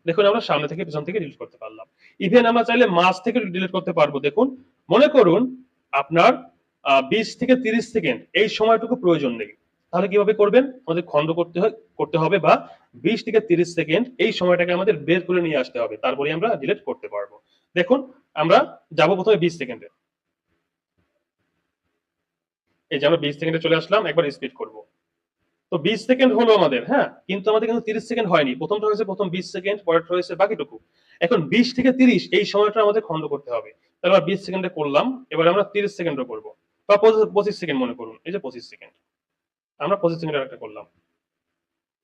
দেখুন আমরা সামনে থেকে পিছন থেকে ডিলিট করতে পারলাম। ইভেন আমরা চাইলে মাঝ থেকে ডিলিট করতে পারবো। দেখুন মনে করুন আপনার 20 থেকে 30 সেকেন্ড এই সময়টুকু প্রয়োজন নেই, তাহলে কিভাবে করবেন, আমাদের খণ্ড করতে হবে বা 20 থেকে 30 সেকেন্ড এই সময়টাকে আমাদের বের করে নিয়ে আসতে হবে, তারপরে আমরা ডিলিট করতে পারবো। দেখুন আমরা যাব প্রথমে 20 সেকেন্ডে, এই যে আমরা 20 সেকেন্ডে চলে আসলাম, একবার স্পিড করব। তো 20 সেকেন্ড হলো আমাদের, হ্যাঁ, কিন্তু আমাদের কিন্তু 30 সেকেন্ড হয়নি। প্রথমটা হয়েছে প্রথম 20 সেকেন্ড, পরেরটা হয়েছে বাকিটুকু। এখন 20 থেকে 30 এই সময়টা আমাদের খণ্ড করতে হবে। তাহলে আমরা 20 সেকেন্ডে করলাম, এবার আমরা 30 সেকেন্ডও করব, বা 25 সেকেন্ড মনে করুন, এই যে 25 সেকেন্ড, আমরা 25 সেকেন্ডের একটা করলাম।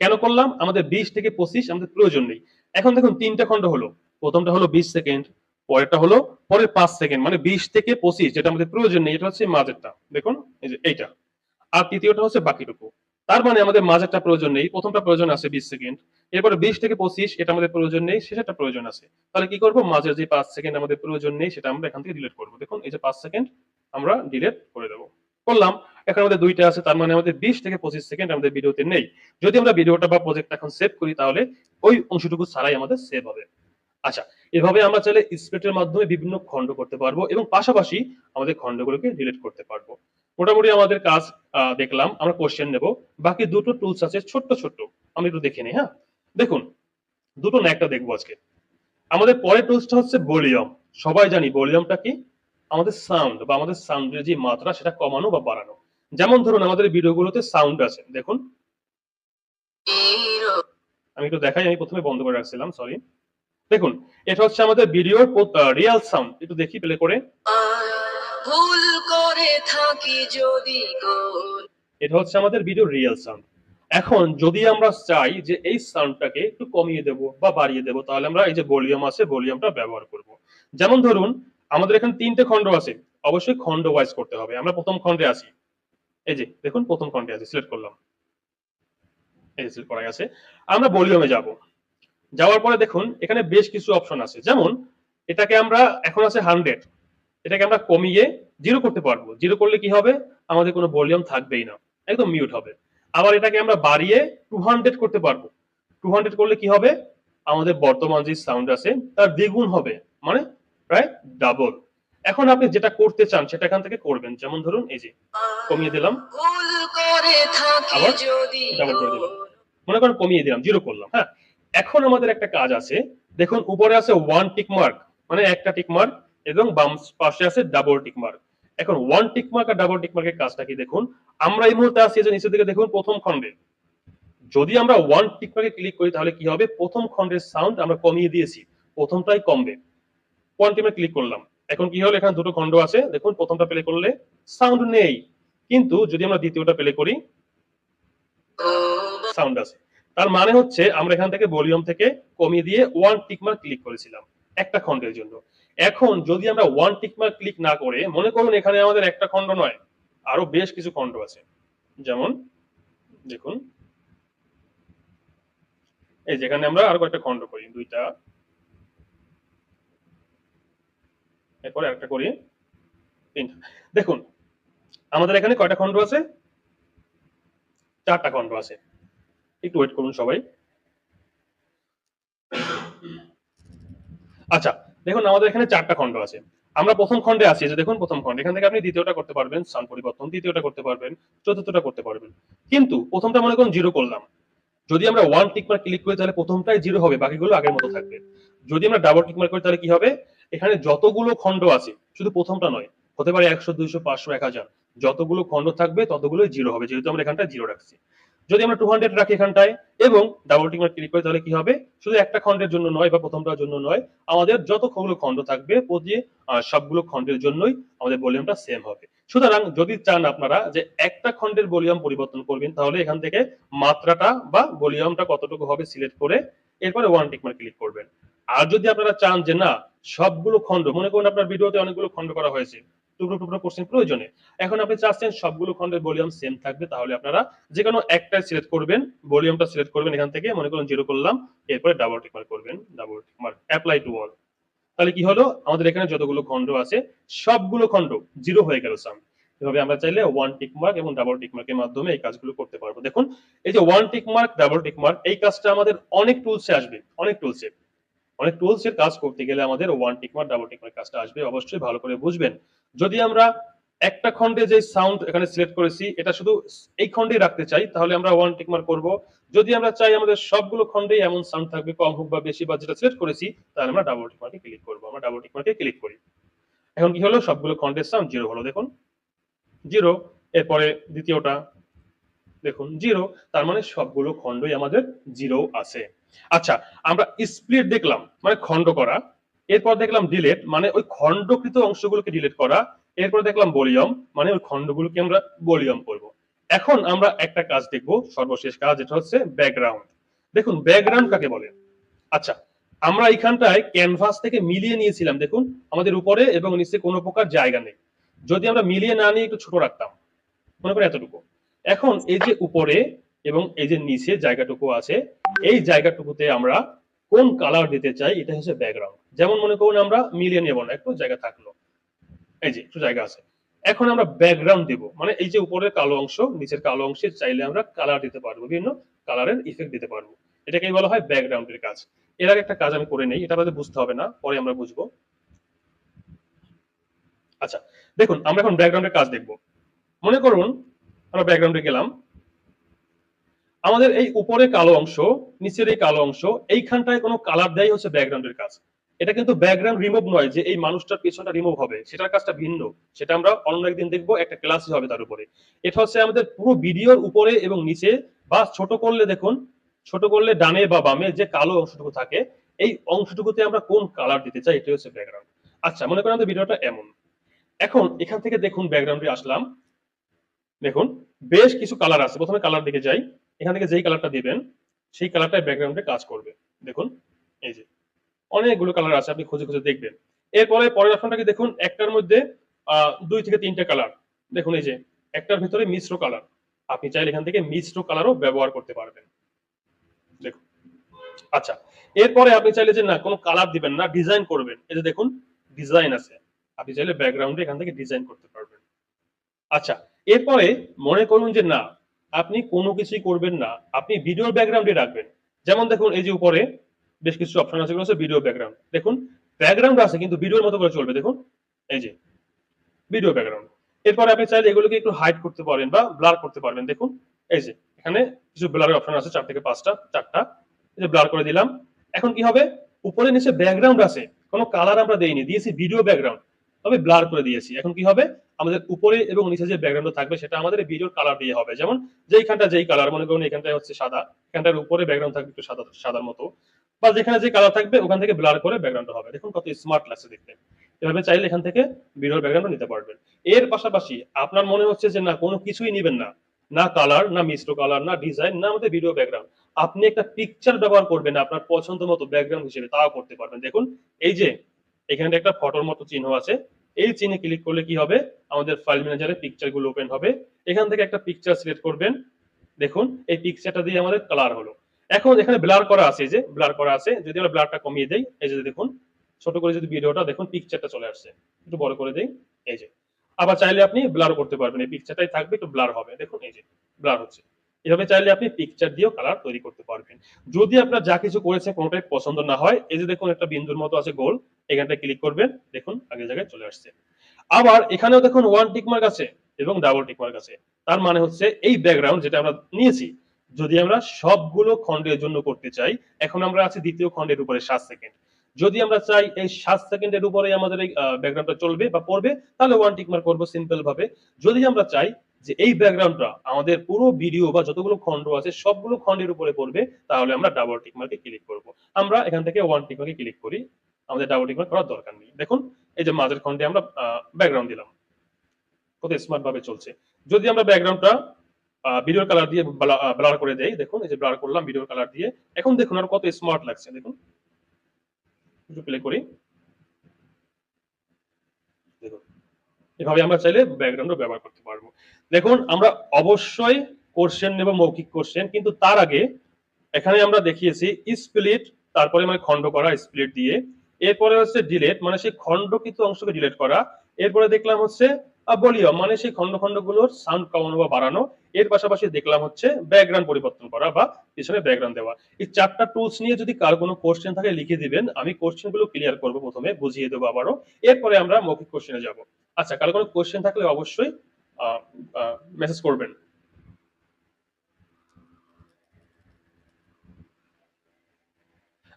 কেন করলাম, আমাদের 20 থেকে 25 আমাদের প্রয়োজন নেই। এখন দেখুন 3টা খণ্ড হলো, প্রথমটা হলো 20 সেকেন্ড, পরেরটা হলো পরের 5 সেকেন্ড, মানে 20 থেকে 25 যেটা আমাদের প্রয়োজন নেই, এটা হচ্ছে মাঝেরটা, দেখুন এই যে এইটা। আর তৃতীয়টা হচ্ছে বাকিটুকু। তার মানে আমাদের মাঝেরটা প্রয়োজন নেই, প্রথমটা প্রয়োজন আছে 20 সেকেন্ড, এরপরে 20 থেকে 25 এটা আমাদের প্রয়োজন নেই, শেষেরটা প্রয়োজন আছে। তাহলে কি করব, মাঝের যে 5 সেকেন্ড আমাদের প্রয়োজন নেই সেটা আমরা এখান থেকে ডিলিট করব। দেখুন এই যে 5 সেকেন্ড আমরা ডিলিট করে দেব, করলাম। এখন আমাদের 2টা আছে, তার মানে আমাদের 20 থেকে 25 সেকেন্ড আমাদের ভিডিওতে নেই। যদি আমরা ভিডিওটা বা প্রজেক্টটা এখন সেভ করি তাহলে ওই অংশটুকু ছাড়াই আমাদের সেভ হবে। আচ্ছা, এভাবে আমরা চাইলে স্প্লিটের মাধ্যমে বিভিন্ন খণ্ড করতে পারবো এবং পাশাপাশি আমাদের খণ্ডগুলোকে ডিলিট করতে পারবো। মোটামুটি আমাদের কাজ দেখলাম, আমরা কোশ্চেন নেব। বাকি দুটো টুলস আছে ছোট্ট ছোট্ট, আমরা একটু দেখে নিই। হ্যাঁ দেখুন, দুটো না একটা দেখবো আজকে। আমাদের পরের টুলসটা হচ্ছে ভলিউম। সবাই জানি ভলিউমটা কি, আমাদের সাউন্ড বা আমাদের সাউন্ডের যে মাত্রা সেটা কমানো বা বাড়ানো। যেমন ধরুন আমাদের ভিডিওগুলোতে সাউন্ড আছে, দেখুন আমি একটু দেখাই, আমি প্রথমে বন্ধ করে রাখছিলাম, সরি। দেখুন এটা হচ্ছে আমাদের ভিডিওর রিয়েল সাউন্ড, একটু দেখি প্লে করে। ভুল করে থাকি যদি, এটা হচ্ছে আমাদের ভিডিও রিয়েল সাউন্ড। এখন যদি আমরা চাই যে এই সাউন্ডটাকে একটু কমিয়ে দেব বা বাড়িয়ে দেব, তাহলে আমরা এই যে ভলিউম আছে ভলিউমটা ব্যবহার করব। যেমন ধরুন আমাদের এখানে 3টে খণ্ড আছে, অবশ্যই খণ্ড ওয়াইজ করতে হবে। আমরা প্রথম খণ্ডে আছি, এই যে দেখুন প্রথম খণ্ডে আছি, সিলেক্ট করলাম, এই যে সিলেক্ট করা আছে। আমরা ভলিউমে যাব, যাওয়ার পরে দেখুন এখানে বেশ কিছু অপশন আছে। যেমন এটাকে আমরা এখন আছে 100, এটাকে আমরা কমিয়ে 0 করতে পারবো। 0 করলে কি হবে, আমাদের কোনো ভলিউম থাকবেই না, একদম মিউট হবে। আবার এটাকে আমরা বাড়িয়ে 200 করতে পারবো। 200 করলে কি হবে, আমাদের বর্তমান যে সাউন্ড আছে তার দ্বিগুণ হবে, মানে প্রায় ডাবল। এখন আপনি যেটা করতে চান সেটা এখান থেকে করবেন। যেমন ধরুন এই যে কমিয়ে দিলাম, আবার ডাবল করে দিলাম, মনে করেন কমিয়ে দিলাম, জিরো করলাম। হ্যাঁ, এখন আমাদের একটা কাজ আছে। দেখুন উপরে আছে ওয়ান টিক মার্ক, মানে একটা টিক মার্ক, এবং বাম পাশে আছে ডাবল টিক মার্ক। এখন ওয়ান টিক মার্ক আর ডাবল টিক মার্কের কাজটা কি দেখুন। আমরা এই মুহূর্তে আছি যে নিচের দিকে দেখুন প্রথম খণ্ডে, যদি আমরা ওয়ান টিক মার্কে ক্লিক করি তাহলে কি হবে, প্রথম খণ্ডের সাউন্ড আমরা কমিয়ে দিয়েছি, প্রথমটাই কমবে। ওয়ান টিক মার্কে ক্লিক করলাম, এখন কি হলো, এখানে দুটো খণ্ড আছে, দেখুন প্রথমটা প্লে করলে সাউন্ড নেই, কিন্তু যদি আমরা দ্বিতীয়টা প্লে করি সাউন্ড আছে। তার মানে হচ্ছে আমরা এখান থেকে ভলিউম থেকে কমিয়ে দিয়ে ওয়ান টিক মার্ক ক্লিক করেছিলাম একটা খণ্ডের জন্য। এখন যদি আমরা ওয়ান টিক মার্ক ক্লিক না করে, মনে করুন এখানে আমাদের একটা খণ্ড নয়, আরো বেশ কিছু খণ্ড আছে, যেমন দেখুন এই যেখানে আমরা আরো কয়েকটা খণ্ড করি, দুইটা, এরপরে একটা করি, তিনটা। দেখুন আমাদের এখানে কয়টা খণ্ড আছে, চারটা খণ্ড আছে। একটু ওয়েট করুন সবাই। আচ্ছা, দেখুন আমাদের এখানে চারটা খণ্ড আছে। আমরা প্রথম খণ্ডে আছি, যে দেখুন প্রথম খণ্ড, এখান থেকে আপনি দ্বিতীয়টা করতে পারবেন সাউন্ড পরিবর্তন, তৃতীয়টা করতে পারবেন, চতুর্থটা করতে পারবেন। কিন্তু প্রথমটা মনে করুন জিরো করলাম, যদি আমরা ওয়ান টিক মার্ক ক্লিক করি তাহলে প্রথমটাই জিরো হবে, বাকিগুলো আগের মতো থাকবে। যদি আমরা ডাবল টিক মার্ক করি তাহলে কি হবে, এখানে যতগুলো খণ্ড আছে, শুধু প্রথমটা নয়, হতে পারে 100, 200, 500, 1000, যতগুলো খণ্ড থাকবে ততগুলোই জিরো হবে, যেহেতু আমরা এখানটায় জিরো রাখছি। যদি আমরা 200 রাখি এখানটায় এবং ডাবল টিক মার্ক ক্লিক করি তাহলে কি হবে, শুধু একটা খণ্ডের জন্য নয় বা প্রথমটার জন্য নয়, আমাদের যতগুলো খণ্ড থাকবে প্রতি সবগুলো খণ্ডের জন্যই আমাদের ভলিউমটা সেম হবে। সুতরাং যদি চান আপনারা যে একটা খণ্ডের ভলিউম পরিবর্তন করবেন, তাহলে এখান থেকে মাত্রাটা বা ভলিউমটা কতটুকু হবে সিলেক্ট করে এরপরে ওয়ান টিক মার্ক ক্লিক করবেন। আর যদি আপনারা চান যে না সবগুলো খণ্ড, মনে করুন আপনার ভিডিওতে অনেকগুলো খণ্ড করা হয়েছে, টুকরো টুকরো করছেন প্রয়োজনে, এখন আপনি চাচ্ছেন সবগুলো খণ্ডের ভলিউম সেম থাকবে, তাহলে আপনারা যে কোনো একটা সিলেক্ট করবেন, ভলিউমটা সিলেক্ট করবেন এখান থেকে, মনে করুন জিরো করলাম, এরপরে ডাবল টিক মার্ক করবেন, double tick mark apply to all. তাহলে কি হলো, আমাদের এখানে যতগুলো খণ্ড আছে সবগুলো খণ্ড জিরো হয়ে গেল সাউন্ড। এভাবে আমরা চাইলে ওয়ান টিক মার্ক এবং ডাবল টিক মার্কের মাধ্যমে এই কাজগুলো করতে পারবো। দেখুন এই যে one tick mark, double tick mark, এই কাজটা আমাদের অনেক টুলসে আসবে, অনেক টুলসের কাজ করতে গেলে আমাদের one tick mark, double tick mark কাজটা আসবে, অবশ্যই ভালো করে বুঝবেন। যদি আমরা একটা খণ্ডে যে সাউন্ড এখানে সিলেক্ট করেছি এটা শুধু এই খণ্ডেই রাখতে চাই, তাহলে আমরা ওয়ান টিক মার্ক করব। যদি আমরা চাই আমাদের সবগুলো খণ্ডেই এমন সাউন্ড থাকবে, কম হোক বা বেশি বা যেটা সিলেক্ট করেছি, তাহলে আমরা ডাবল টিক মার্কে ক্লিক করব। আমরা ডাবল টিক মার্কে ক্লিক করি, এখন কি হলো, সবগুলো খণ্ডের সাউন্ড জিরো হলো, দেখুন জিরো। এরপরে দ্বিতীয়টা দেখুন জিরো, তার মানে সবগুলো খণ্ডই আমাদের জিরো আছে। আচ্ছা, আমরা স্প্লিট দেখলাম মানে খণ্ড করা, এরপর দেখলাম ডিলেট মানে ওই খণ্ডকৃত অংশগুলোকে ডিলিট করা, এরপর দেখলাম ভলিউম মানে ওই খণ্ডগুলোকে আমরা ভলিউম করব। এখন আমরা একটা কাজ দেখব, সর্বশেষ কাজ, যেটা হচ্ছে ব্যাকগ্রাউন্ড। দেখুন ব্যাকগ্রাউন্ড কাকে বলে। আচ্ছা, আমরা এখানটায় ক্যানভাস থেকে মিলিয়ে নিয়েছিলাম, দেখুন আমাদের উপরে এবং নিচে কোনো প্রকার জায়গা নেই। যদি আমরা মিলিয়ে না নিয়ে একটু ছোট রাখতাম, মনে করি এতটুকু, এখন এই যে উপরে এবং এই যে নিচে জায়গাটুকু আছে, এই জায়গাটুকুতে আমরা কোন কালার দিতে চাই, এটা হচ্ছে ব্যাকগ্রাউন্ড। যেমন মনে করুন আমরা মিলিয়ে নেব না, একটু জায়গা থাকলো, এই যে একটু জায়গা আছে, এখন আমরা ব্যাকগ্রাউন্ড দেব, মানে এই যে উপরের কালো অংশ নিচের কালো অংশে চাইলে আমরা কালার দিতে পারবো, বিভিন্ন কালারের ইফেক্ট দিতে পারবো, এটাকেই বলা হয় ব্যাকগ্রাউন্ডের কাজ। এর আগে একটা কাজ আমি করে নেই, এটা আমাদের বুঝতে হবে না, পরে আমরা বুঝবো। আচ্ছা, দেখুন আমরা এখন ব্যাকগ্রাউন্ডের কাজ দেখব। মনে করুন আমরা ব্যাকগ্রাউন্ডে গেলাম, আমাদের এই উপরে কালো অংশ নিচের এই কালো অংশ, এইখানটায় কোনো কালার দেয় হচ্ছে ব্যাকগ্রাউন্ডের কাজ। এটা কিন্তু ব্যাকগ্রাউন্ড রিমুভ নয় যে এই মানুষটার পেছনটা রিমুভ হবে, সেটার কাজটা ভিন্ন, সেটা আমরা অন্য একদিন দেখবো, একটা ক্লাসই হবে তার উপরে। এটা হচ্ছে আমাদের পুরো ভিডিওর উপরে এবং নিচে, বা ছোট করলে দেখুন, ছোট করলে ডানে বা বামে যে কালো অংশটুকু থাকে, এই অংশটুকুতে আমরা কোন কালার দিতে চাই, এটাই হচ্ছে ব্যাকগ্রাউন্ড। আচ্ছা, মনে করেন আমাদের ভিডিওটা এমন, এখন এখান থেকে দেখুন ব্যাকগ্রাউন্ডে আসলাম, দেখুন বেশ কিছু কালার আছে, প্রথমে কালার দিকে যাই, এখান থেকে যেই কালারটা দিবেন সেই কালারটা ব্যাকগ্রাউন্ডে কাজ করবে। দেখুন এই যে অনেকগুলো কালার আছে, আপনি খুঁজে খুঁজে দেখবেন। এরপরে পরের অপশনটাকে দেখুন, একটার মধ্যে 2 থেকে 3টে কালার, দেখুন এই যে একটার ভিতরে মিশ্র কালার, আপনি চাইলে এখান থেকে মিশ্র কালারও ব্যবহার করতে পারবেন, দেখুন। আচ্ছা, এরপরে আপনি চাইলে যে না কোনো কালার দিবেন না, ডিজাইন করবেন, এই যে দেখুন ডিজাইন আছে, আপনি চাইলে ব্যাকগ্রাউন্ডে এখান থেকে ডিজাইন করতে পারবেন। আচ্ছা, এরপরে মনে করুন যে না আপনি কোনো কিছুই করবেন না, আপনি ভিডিওর ব্যাকগ্রাউন্ডে রাখবেন। যেমন দেখুন এই যে উপরে বেশ কিছু অপশন আছে, এগুলো হচ্ছে ভিডিও ব্যাকগ্রাউন্ড, দেখুন ব্যাকগ্রাউন্ড আছে কিন্তু ভিডিওর মতো করে চলবে, দেখুন এই যে ভিডিও ব্যাকগ্রাউন্ড। এরপরে আপনি চাইলে এগুলোকে একটু হাইড করতে পারেন বা ব্লার করতে পারবেন, দেখুন এই যে এখানে কিছু ব্লারের অপশন আছে 4 থেকে 5টা, 4টা, এই যে ব্লার করে দিলাম। এখন কি হবে, উপরে নিচে ব্যাকগ্রাউন্ড আছে, কোনো কালার আমরা দেইনি, দিয়েছি ভিডিও ব্যাকগ্রাউন্ড, তবে ব্লার করে দিয়েছি। এখন কি হবে, আমাদের উপরে এবং নিচে যে ব্যাকগ্রাউন্ড থাকবে সেটা আমাদের ভিডিওর কালার দিয়ে হবে। যেমন যেইখানটা যেই কালার, মনে করুন এখানটায় হচ্ছে সাদা, এখানটার উপরে ব্যাকগ্রাউন্ড থাকবে একটু সাদা সাদার মতো, বা যেখানে যে কালার থাকবে ওখান থেকে ব্লার করে ব্যাকগ্রাউন্ড হবে। দেখুন কত স্মার্ট লাগছে দেখতে। এভাবে চাইলে এখান থেকে ভিডিওর ব্যাকগ্রাউন্ড নিতে পারবেন। এর পাশাপাশি আপনার মনে হচ্ছে যে না কোনো কিছুই নেবেন না, না কালার, না মিশ্র কালার, না ডিজাইন, না আমাদের ভিডিও ব্যাকগ্রাউন্ড, আপনি একটা পিকচার ব্যবহার করবেন আপনার পছন্দ মতো ব্যাকগ্রাউন্ড হিসেবে, তাও করতে পারবেন। দেখুন এই যে এখানে একটা ফটোর মতো চিহ্ন আছে, এই চিহ্নে ক্লিক করলে কি হবে, আমাদের ফাইল ম্যানেজারে পিকচার গুলো ওপেন হবে। এখান থেকে একটা পিকচার সিলেক্ট করবেন। দেখুন এই পিকচারটা দিয়ে আমাদের কালার হলো। এখন এখানে ব্লার করা আছে, এই যে ব্লার করা আছে, যদি আমরা ব্লারটা কমিয়ে দেই, এই যে দেখুন ছোট করে যদি ভিডিওটা দেখুন পিকচারটা চলে আসছে, একটু বড় করে দেই, এই যে। আবার চাইলে আপনি ব্লার করতে পারবেন, এই পিকচারটাই থাকবে, একটু ব্লার হবে, দেখুন এই যে ব্লার হচ্ছে। এভাবে চাইলে আপনি পিকচার দিয়েও কালার তৈরি করতে পারবেন। যদি আপনার যা কিছু করেছে কোনোটাই পছন্দ না হয়, এই যে দেখুন একটা বিন্দুর মতো আছে গোল, এখানটায় ক্লিক করবেন, দেখুন আগের জায়গায় চলে আসছে। আবার এখানেও দেখুন ওয়ান টিক মার্ক আছে এবং ডাবল টিক মার্ক আছে। তার মানে হচ্ছে এই ব্যাকগ্রাউন্ড যেটা আমরা নিয়েছি, যদি আমরা সবগুলো খণ্ডের জন্য করতে চাই, এখন আমরা আছি দ্বিতীয় খণ্ডের উপরে 7 সেকেন্ড, যদি আমরা চাই এই 7 সেকেন্ডের উপরে আমাদের এই ব্যাকগ্রাউন্ডটা চলবে বা পড়বে, তাহলে ওয়ান টিক মার্ক করবো সিম্পল ভাবে। যদি আমরা চাই যে এই ব্যাকগ্রাউন্ডটা আমাদের পুরো ভিডিও বা যতগুলো খণ্ড আছে সবগুলো খণ্ডের উপরে পড়বে, তাহলে আমরা ডাবল টিক মার্কে ক্লিক করব। আমরা এখান থেকে ওয়ান টিক মার্কে ক্লিক করি, আমাদের ডাবল টিক মার্ক করার দরকার নেই। দেখুন এই যে মাঝের খণ্ডে আমরা ব্যাকগ্রাউন্ড দিলাম, কত স্মার্ট ভাবে চলছে। যদি আমরা ব্যাকগ্রাউন্ডটা ভিডিওর কালার দিয়ে ব্লার করে দেই, দেখুন এই যে ব্লার করলাম ভিডিওর কালার দিয়ে, এখন দেখুন আর কত স্মার্ট লাগছে। দেখুন একটু প্লে করি, দেখুন এভাবে আমরা চাইলে ব্যাকগ্রাউন্ডও ব্যবহার করতে পারবো। দেখুন আমরা অবশ্যই কোশ্চেন নেব, মৌখিক কোশ্চেন, কিন্তু তার আগে এখানে আমরা দেখিয়েছি স্প্লিট, তারপরে মানে খণ্ড করা স্প্লিট দিয়ে, এরপরে হচ্ছে ডিলেট মানে সেই খণ্ডকৃত অংশকে ডিলেট করা, এরপরে দেখলাম হচ্ছে ভলিউম মানে সেই খণ্ড খণ্ডগুলোর সাউন্ড কমানো বা বাড়ানো, এর পাশাপাশি দেখলাম হচ্ছে ব্যাকগ্রাউন্ড পরিবর্তন করা বা পিছনে ব্যাকগ্রাউন্ড দেওয়া। এই 4টা টুলস নিয়ে যদি কার কোনো কোশ্চেন থাকে লিখে দিবেন, আমি কোশ্চেন গুলো ক্লিয়ার করবো, প্রথমে বুঝিয়ে দেবো আবারও, এরপরে আমরা মৌখিক কোশ্চেনে যাব। আচ্ছা, কার কোনো কোশ্চেন থাকলে অবশ্যই মেসেজ করবেন।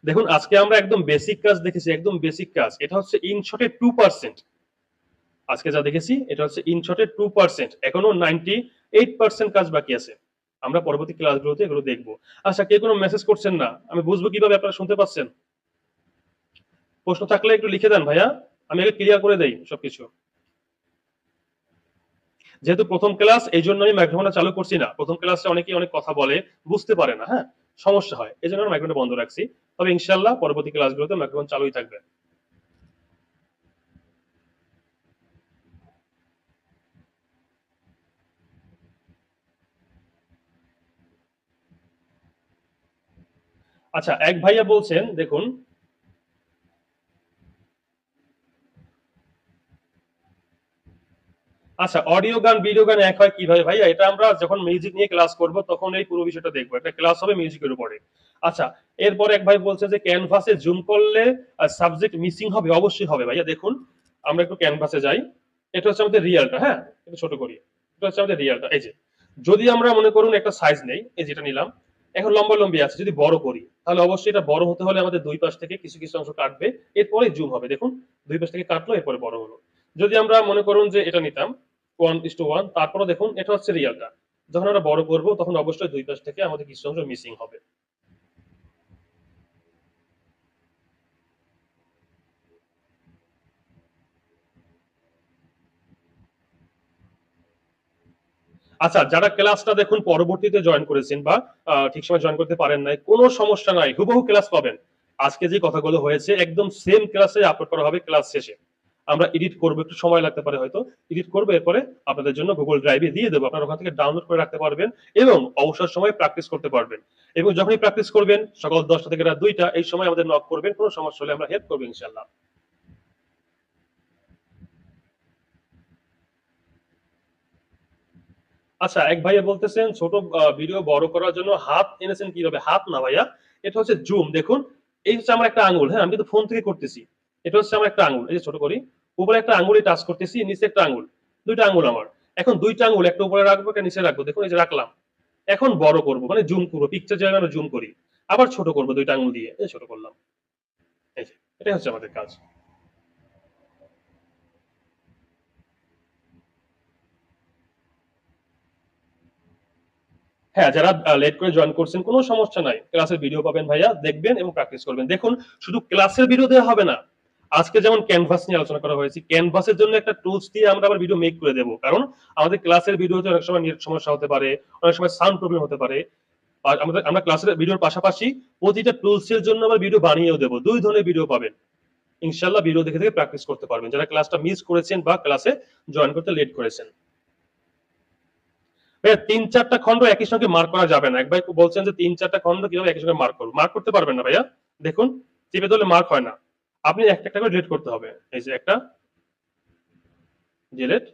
দেখুন আজকে আমরা একদম বেসিক কাজ দেখেছি, একদম বেসিক কাজ, এটা হচ্ছে ইনশটে 2%। আজকে যা দেখেছি এটা হচ্ছে ইনশটে 2%, এখনো 98% কাজ বাকি আছে। আমরা পরবর্তী ক্লাসগুলোতে এগুলো দেখবো। আচ্ছা, কে কোনো মেসেজ করছেন না, আমি বুঝবো কিভাবে আপনারা শুনতে পাচ্ছেন? প্রশ্ন থাকলে একটু লিখে দেন ভাইয়া, আমি আগে ক্লিয়ার করে দেই সবকিছু। যেহেতু প্রথম ক্লাস, এই জন্য আমি মাইক্রোফোনটা চালু করছি না। প্রথম ক্লাসে অনেকেই অনেক কথা বলে, বুঝতে পারে না, হ্যাঁ সমস্যা হয়, এই জন্য মাইক্রোফোনটা বন্ধ রাখছি। তবে ইনশাল্লাহ পরবর্তী ক্লাসগুলোতে মাইক্রোফোন চালুই থাকবে। আচ্ছা, এক ভাইয়া বলছেন, দেখুন আচ্ছা অডিও গান ভিডিও গান এক হয় কিভাবে ভাইয়া, এটা আমরা যখন মিউজিক নিয়ে ক্লাস করব তখন এই পুরো বিষয়টা দেখবো, একটা ক্লাস হবে মিউজিকের উপরে। আচ্ছা, এরপরে এক ভাই বলছে যে ক্যানভাসে জুম করলে সাবজেক্ট মিসিং হবে, অবশ্যই হবে ভাইয়া। দেখুন আমরা একটু ক্যানভাসে যাই, এটা হচ্ছে আমাদের রিয়ালটা, হ্যাঁ একটু ছোট করি, এটা হচ্ছে আমাদের রিয়ালটা। এই যে যদি আমরা মনে করুন একটা সাইজ নেই, এই যেটা নিলাম, এখন লম্বা লম্বি আছে, যদি বড় করি তাহলে অবশ্যই এটা বড় হতে হলে আমাদের দুই পাশ থেকে কিছু কিছু অংশ কাটবে, এরপরে জুম হবে। দেখুন দুই পাশ থেকে কাটলো, এরপরে বড় হলো। যদি আমরা মনে করুন যে এটা নিতাম 1:1, তারপরে দেখুন এটা হচ্ছে রিয়ালটা, যখন আমরা বড় করবো তখন অবশ্যই দুই পাশ থেকে আমাদের কিছু অংশ মিসিং হবে। আচ্ছা, যারা ক্লাসটা দেখুন পরবর্তীতে জয়েন করেছেন বা ঠিক সময় জয়েন করতে পারেন নাই, কোনো সমস্যা নাই, হুবহু ক্লাস পাবেন। আজকে যে কথাগুলো হয়েছে একদম সেম ক্লাসে আপলোড করা হবে ক্লাস শেষে। আমরা এডিট করবো, একটু সময় লাগতে পারে হয়তো, এডিট করবো, এরপরে আপনাদের জন্য গুগল ড্রাইভে দিয়ে দেবো, আপনারা ওখান থেকে ডাউনলোড করে রাখতে পারবেন এবং অবসর সময় প্র্যাকটিস করতে পারবেন। এবং যখনই প্র্যাকটিস করবেন সকাল 10টা থেকে রাত 2টা, এই সময় আমাদের নক করবেন, কোনো সমস্যা হলে আমরা হেল্প করবো ইনশাল্লাহ। আচ্ছা, এক ভাইয়া বলতেছেন ছোট ভিডিও বড় করার জন্য হাত এনেছেন কিভাবে? হাত না ভাইয়া, এটা হচ্ছে জুম। দেখুন এই হচ্ছে আমার একটা আঙ্গুল, হ্যাঁ আমি কিন্তু ফোন থেকে করতেছি, এটা হচ্ছে আমার একটা আঙ্গুল, এই যে ছোট করি, উপরে একটা আঙ্গুলই টাচ করতেছি, নিচে একটা আঙ্গুল, দুইটা আঙ্গুল আমার। এখন দুইটা আঙ্গুল একটা উপরে রাখবো, একটা নিচে রাখবো, দেখুন এই যে রাখলাম। এখন বড় করব, মানে জুম করবো, পিকচার জায়গায় আমরা জুম করি, আবার ছোট করব দুইটা আঙুল দিয়ে, এই ছোট করলাম। এই যে এটাই হচ্ছে আমাদের কাজ। হ্যাঁ, যারা লেট করে জয়েন করছেন কোনো সমস্যা নাই, ক্লাসের ভিডিও পাবেন ভাইয়া, দেখবেন এবং প্র্যাকটিস করবেন। দেখুন, শুধু ক্লাসের ভিডিও দেওয়া হবে না, আজকে যেমন ক্যানভাস নিয়ে আলোচনা করা হয়েছে, ক্যানভাসের জন্য একটা টুলস দিয়ে আমরা আবার ভিডিও মেক করে দেবো, কারণ আমাদের ক্লাসের ভিডিওতে অনেক সময় নেট সমস্যা হতে পারে, অনেক সময় সাউন্ড প্রবলেম হতে পারে। আর আমরা ক্লাসের ভিডিওর পাশাপাশি প্রতিটা টুলস এর জন্য আবার ভিডিও বানিয়েও দেবো, দুই ধরনের ভিডিও পাবেন। ইনশাআল্লাহ ভিডিও দেখে দেখে প্র্যাকটিস করতে পারবেন, যারা ক্লাসটা মিস করেছেন বা ক্লাসে জয়েন করতে লেট করেছেন। ভাইয়া 3-4টা খন্ড একই সঙ্গে মার্ক করা যাবে না। এক ভাই বলছেন যে 3-4টা খন্ড কিভাবে একই সঙ্গে মার্ক করবো, মার্ক করতে পারবেন না ভাইয়া। দেখুন, চেপে ধরলে মার্ক হয় না, আপনি একটা একটা করে ডিলিট করতে হবে। এই যে একটা ডিলিট,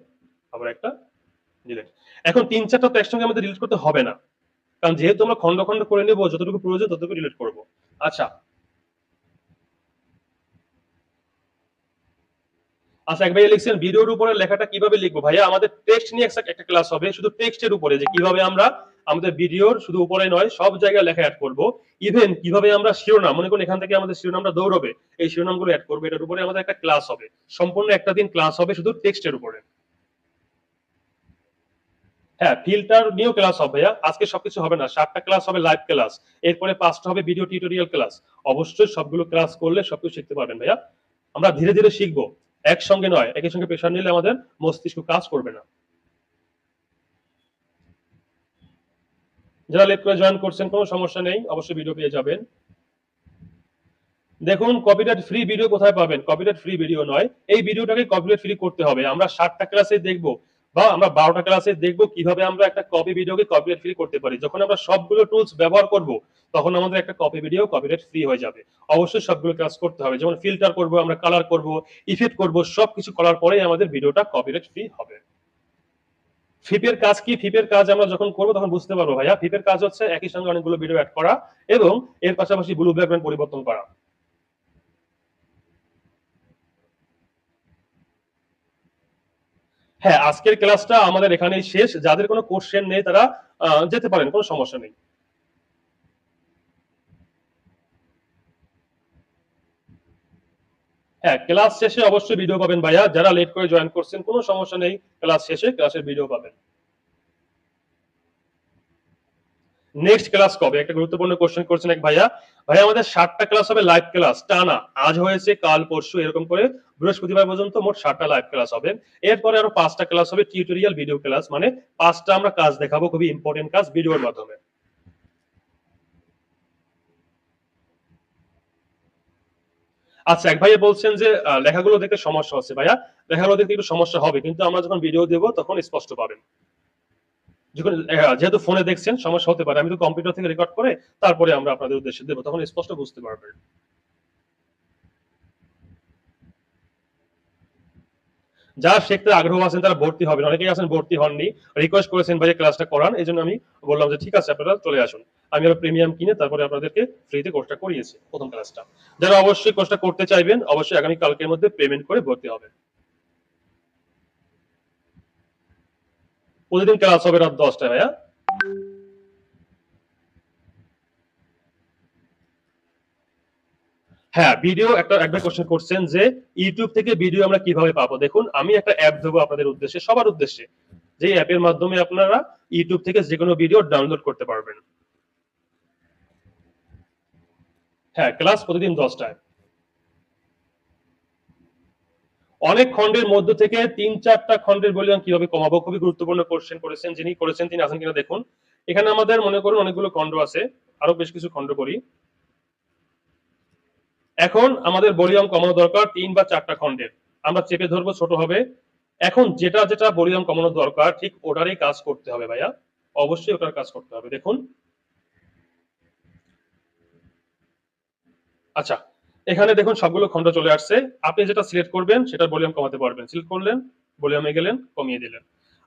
আবার একটা ডিলিট। এখন 3-4টা তো একসঙ্গে আমাদের ডিলিট করতে হবে না, কারণ যেহেতু আমরা খন্ড খন্ড করে নেবো, যতটুকু প্রয়োজন ততটুকু ডিলিট করবো। আচ্ছা আচ্ছা, এক ভাইয়া লিখছেন ভিডিওর উপরে লেখাটা কিভাবে লিখবো। ভাইয়া আমাদের টেক্সট নিয়ে একটা ক্লাস হবে, শুধু টেক্সটের উপরে, যে কিভাবে আমরা আমাদের ভিডিওর শুধু উপরে নয় সব জায়গায় লেখা অ্যাড করব। ইভেন কিভাবে আমরা শিরোনাম, মনে করুন এখান থেকে আমাদের শিরোনামটা দৌড়বে, এই শিরোনামগুলো অ্যাড করবো, এটার উপরে আমাদের একটা ক্লাস হবে, সম্পূর্ণ একটা দিন ক্লাস হবে শুধু টেক্সটের উপরে। হ্যাঁ, ফিল্টার নিয়েও ক্লাস হবে ভাইয়া, আজকে সবকিছু হবে না, 7টা ক্লাস হবে লাইভ ক্লাস, এরপরে 5টা হবে ভিডিও টিউটোরিয়াল ক্লাস। অবশ্যই সবগুলো ক্লাস করলে সবকিছু শিখতে পারবেন ভাইয়া। আমরা ধীরে ধীরে শিখবো, একসঙ্গে নয়, একই সঙ্গে প্রেশার নিলে আমাদের মস্তিষ্ক কাজ করবে না। যারা লেট করে জয়েন করছেন কোনো সমস্যা নেই, অবশ্যই ভিডিও পেয়ে যাবেন। দেখুন, কপিরাইট ফ্রি ভিডিও কোথায় পাবেন, কপিরাইট ফ্রি ভিডিও নয়, এই ভিডিওটাকে কপিরাইট ফ্রি করতে হবে। আমরা 7টা ক্লাসে দেখবো বা আমরা 12টা ক্লাসে দেখবো কিভাবে আমরা একটা কপি ভিডিওকে কপিরাইট ফ্রি করতে পারি। যখন আমরা সবগুলো টুলস ব্যবহার করব, তখন আমাদের একটা কপি ভিডিও কপিরাইট ফ্রি হয়ে যাবে। অবশ্যই সবগুলো ক্লাস করতে হবে, যেমন ফিল্টার করব, আমরা কালার করব, ইফেক্ট করব, সবকিছু করার পরেই আমাদের ভিডিওটা কপিরাইট ফ্রি হবে। ফিপের কাজ কি, ফিপের কাজ আমরা যখন করবো তখন বুঝতে পারবো ভাইয়া। ফিপের কাজ হচ্ছে একই সঙ্গে অনেকগুলো ভিডিও অ্যাড করা এবং এর পাশাপাশি ব্লু ব্যাকগ্রাউন্ড পরিবর্তন করা। হ্যাঁ, আজকের ক্লাসটা আমাদের এখানেই শেষ, যাদের কোনো কোশ্চেন নেই তারা যেতে পারেন, কোনো সমস্যা নেই। হ্যাঁ, ক্লাস শেষে অবশ্যই ভিডিও পাবেন ভাইয়া, যারা লেট করে জয়েন করছেন কোনো সমস্যা নেই, ক্লাস শেষে ক্লাসের ভিডিও পাবেন। নেক্সট ক্লাস কবে, একটা গুরুত্বপূর্ণ কোশ্চেন করছেন এক ভাইয়া। ভাইয়া আমাদের 7টা ক্লাস হবে লাইভ ক্লাস টানা, আজ হয়েছে কাল পরশু এরকম করে বৃহস্পতিবার পর্যন্ত মোট 7টা লাইভ ক্লাস হবে। এরপরে আরো 5টা ক্লাস হবে টিউটোরিয়াল ভিডিও ক্লাস, মানে 5টা আমরা কাজ দেখাবো, খুবই ইম্পর্টেন্ট কাজ ভিডিওর মাধ্যমে। আচ্ছা, এক ভাইয়া বলছেন যে লেখাগুলো দেখতে সমস্যা হচ্ছে। ভাইয়া, লেখাগুলো দেখতে একটু সমস্যা হবে, কিন্তু আমরা যখন ভিডিও দেবো তখন স্পষ্ট পাবেন। যখন যেহেতু ফোনে দেখছেন সমস্যা হতে পারে, আমি তো কম্পিউটার থেকে রেকর্ড করে তারপরে আমরা আপনাদের উদ্দেশ্যে দেবো, তখন স্পষ্ট বুঝতে পারবেন। যারা শিখতে আগ্রহ আছেন তারা ভর্তি হবেন, অনেকেই আছেন ভর্তি হননি, রিকোয়েস্ট করেছেন ভাই ক্লাসটা করান, এই জন্য আমি বললাম যে ঠিক আছে আপনারা চলে আসুন। আমি আরো প্রিমিয়াম কিনে তারপরে আপনাদেরকে ফ্রিতে কোর্সটা করিয়েছি প্রথম ক্লাসটা। যারা অবশ্যই কোর্সটা করতে চাইবেন অবশ্যই আগামী কালকের মধ্যে পেমেন্ট করে ভর্তি হবেন। প্রতিদিন ক্লাস হবে রাত 10টায় ভাইয়া। হ্যাঁ, ভিডিও একটা একবার কোশ্চেন করছেন যে ইউটিউব থেকে ভিডিও আমরা কিভাবে পাবো। দেখুন, আমি একটা অ্যাপ দেবো আপনাদের উদ্দেশ্যে, সবার উদ্দেশ্যে, যে অ্যাপের মাধ্যমে আপনারা ইউটিউব থেকে যে কোনো ভিডিও ডাউনলোড করতে পারবেন। হ্যাঁ, ক্লাস প্রতিদিন 10টায়। অনেক খণ্ডের মধ্য থেকে 3-4টা খণ্ডের ভলিউম কিভাবে কমাবো, খুবই গুরুত্বপূর্ণ কোশ্চেন করেছেন, যিনি করেছেন তিনি আছেন কিনা দেখুন। এখানে আমাদের মনে করুন অনেকগুলো খণ্ড আছে, আরো বেশ কিছু খণ্ড করি। এখন আমাদের ভলিউম কমানো দরকার 3 বা 4টা খণ্ডের, আমরা চেপে ধরবো, ছোট হবে। এখন যেটা যেটা ভলিউম কমানো দরকার ঠিক ওটারই কাজ করতে হবে ভাইয়া, অবশ্যই ওটার কাজ করতে হবে। দেখুন, আচ্ছা, এখানে দেখুন সবগুলো খণ্ড চলে আসছে, আপনি যেটা সিলেক্ট করবেন সেটার ভলিউম কমাতে পারবেন, সিলেক্ট করলেন, ভলিউমে গেলেন, কমিয়ে দিলেন।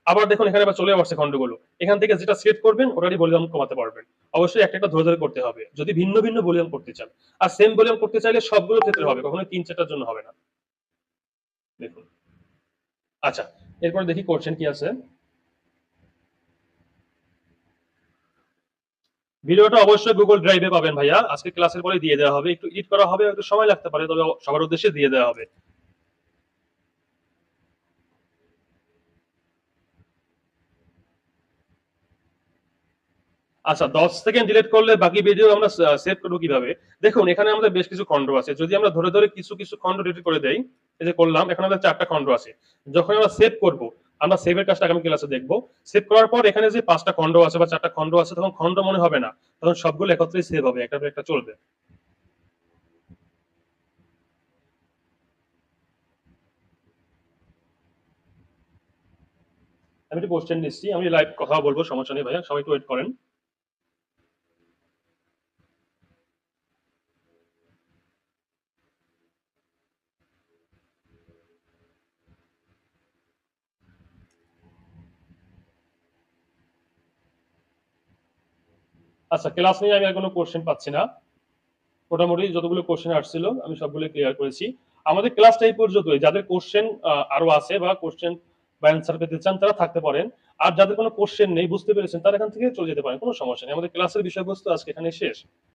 আবার দেখুন এখানে আবার চলে আসছে খণ্ডগুলো, এখান থেকে যেটা সিলেক্ট করবেন ওটারই ভলিউম কমাতে পারবেন। অবশ্যই একটা একটা ধরে ধরে করতে হবে যদি ভিন্ন ভিন্ন ভলিউম করতে চান। আর সেম ভলিউম করতে চাইলে সবগুলো ক্ষেত্রে হবে, কখনো 3-4টার জন্য হবে না। দেখুন, আচ্ছা, এরপর দেখি কোশ্চেন কি আছে। ভিডিওটা অবশ্যই গুগল ড্রাইভে পাবেন ভাইয়া, আজকে ক্লাসের পরে দিয়ে দেওয়া হবে, একটু এডিট করা হবে, একটু সময় লাগতে পারে, তবে সবার উদ্দেশ্যে দিয়ে দেওয়া হবে। আচ্ছা, 10 সেকেন্ড ডিলিট করলে বাকি ভিডিও আমরা সেভ করবো কিভাবে? দেখুন এখানে আমাদের বেশ কিছু খণ্ড আছে, যদি আমরা ধরে ধরে কিছু কিছু খণ্ড ডিলিট করে দেই, এই যে করলাম, এখন আমাদের 4টা খণ্ড আছে। যখন আমরা সেভ করব, আমরা সেভের কাজটা আগামী ক্লাসে দেখবো। সেভ করার পর এখানে যে 5টা খণ্ড আছে বা 4টা খণ্ড আছে, তখন খণ্ড মনে হবে না, তখন সবগুলো একত্রেই সেভ হবে, একটা পর একটা চলবে। আমি একটু কোশ্চেন নিচ্ছি, আমি লাইভ কথা বলবো, সমস্যা নেই ভাইয়া, সবাই একটু ওয়েট করেন। আচ্ছা, ক্লাস নিয়ে আমি আর কোনো কোশ্চেন পাচ্ছি না, মোটামুটি যতগুলো কোশ্চেন আসছিল আমি সবগুলো ক্লিয়ার করেছি। আমাদের ক্লাসটা এই পর্যন্তই। যাদের কোশ্চেন আরো আছে বা কোশ্চেন বা অ্যান্সার পেতে চান তারা থাকতে পারেন। আর যাদের কোনো কোশ্চেন নেই, বুঝতে পেরেছেন, তারা এখান থেকে চলে যেতে পারেন, কোনো সমস্যা নেই। আমাদের ক্লাসের বিষয়বস্তু আজকে এখানে শেষ।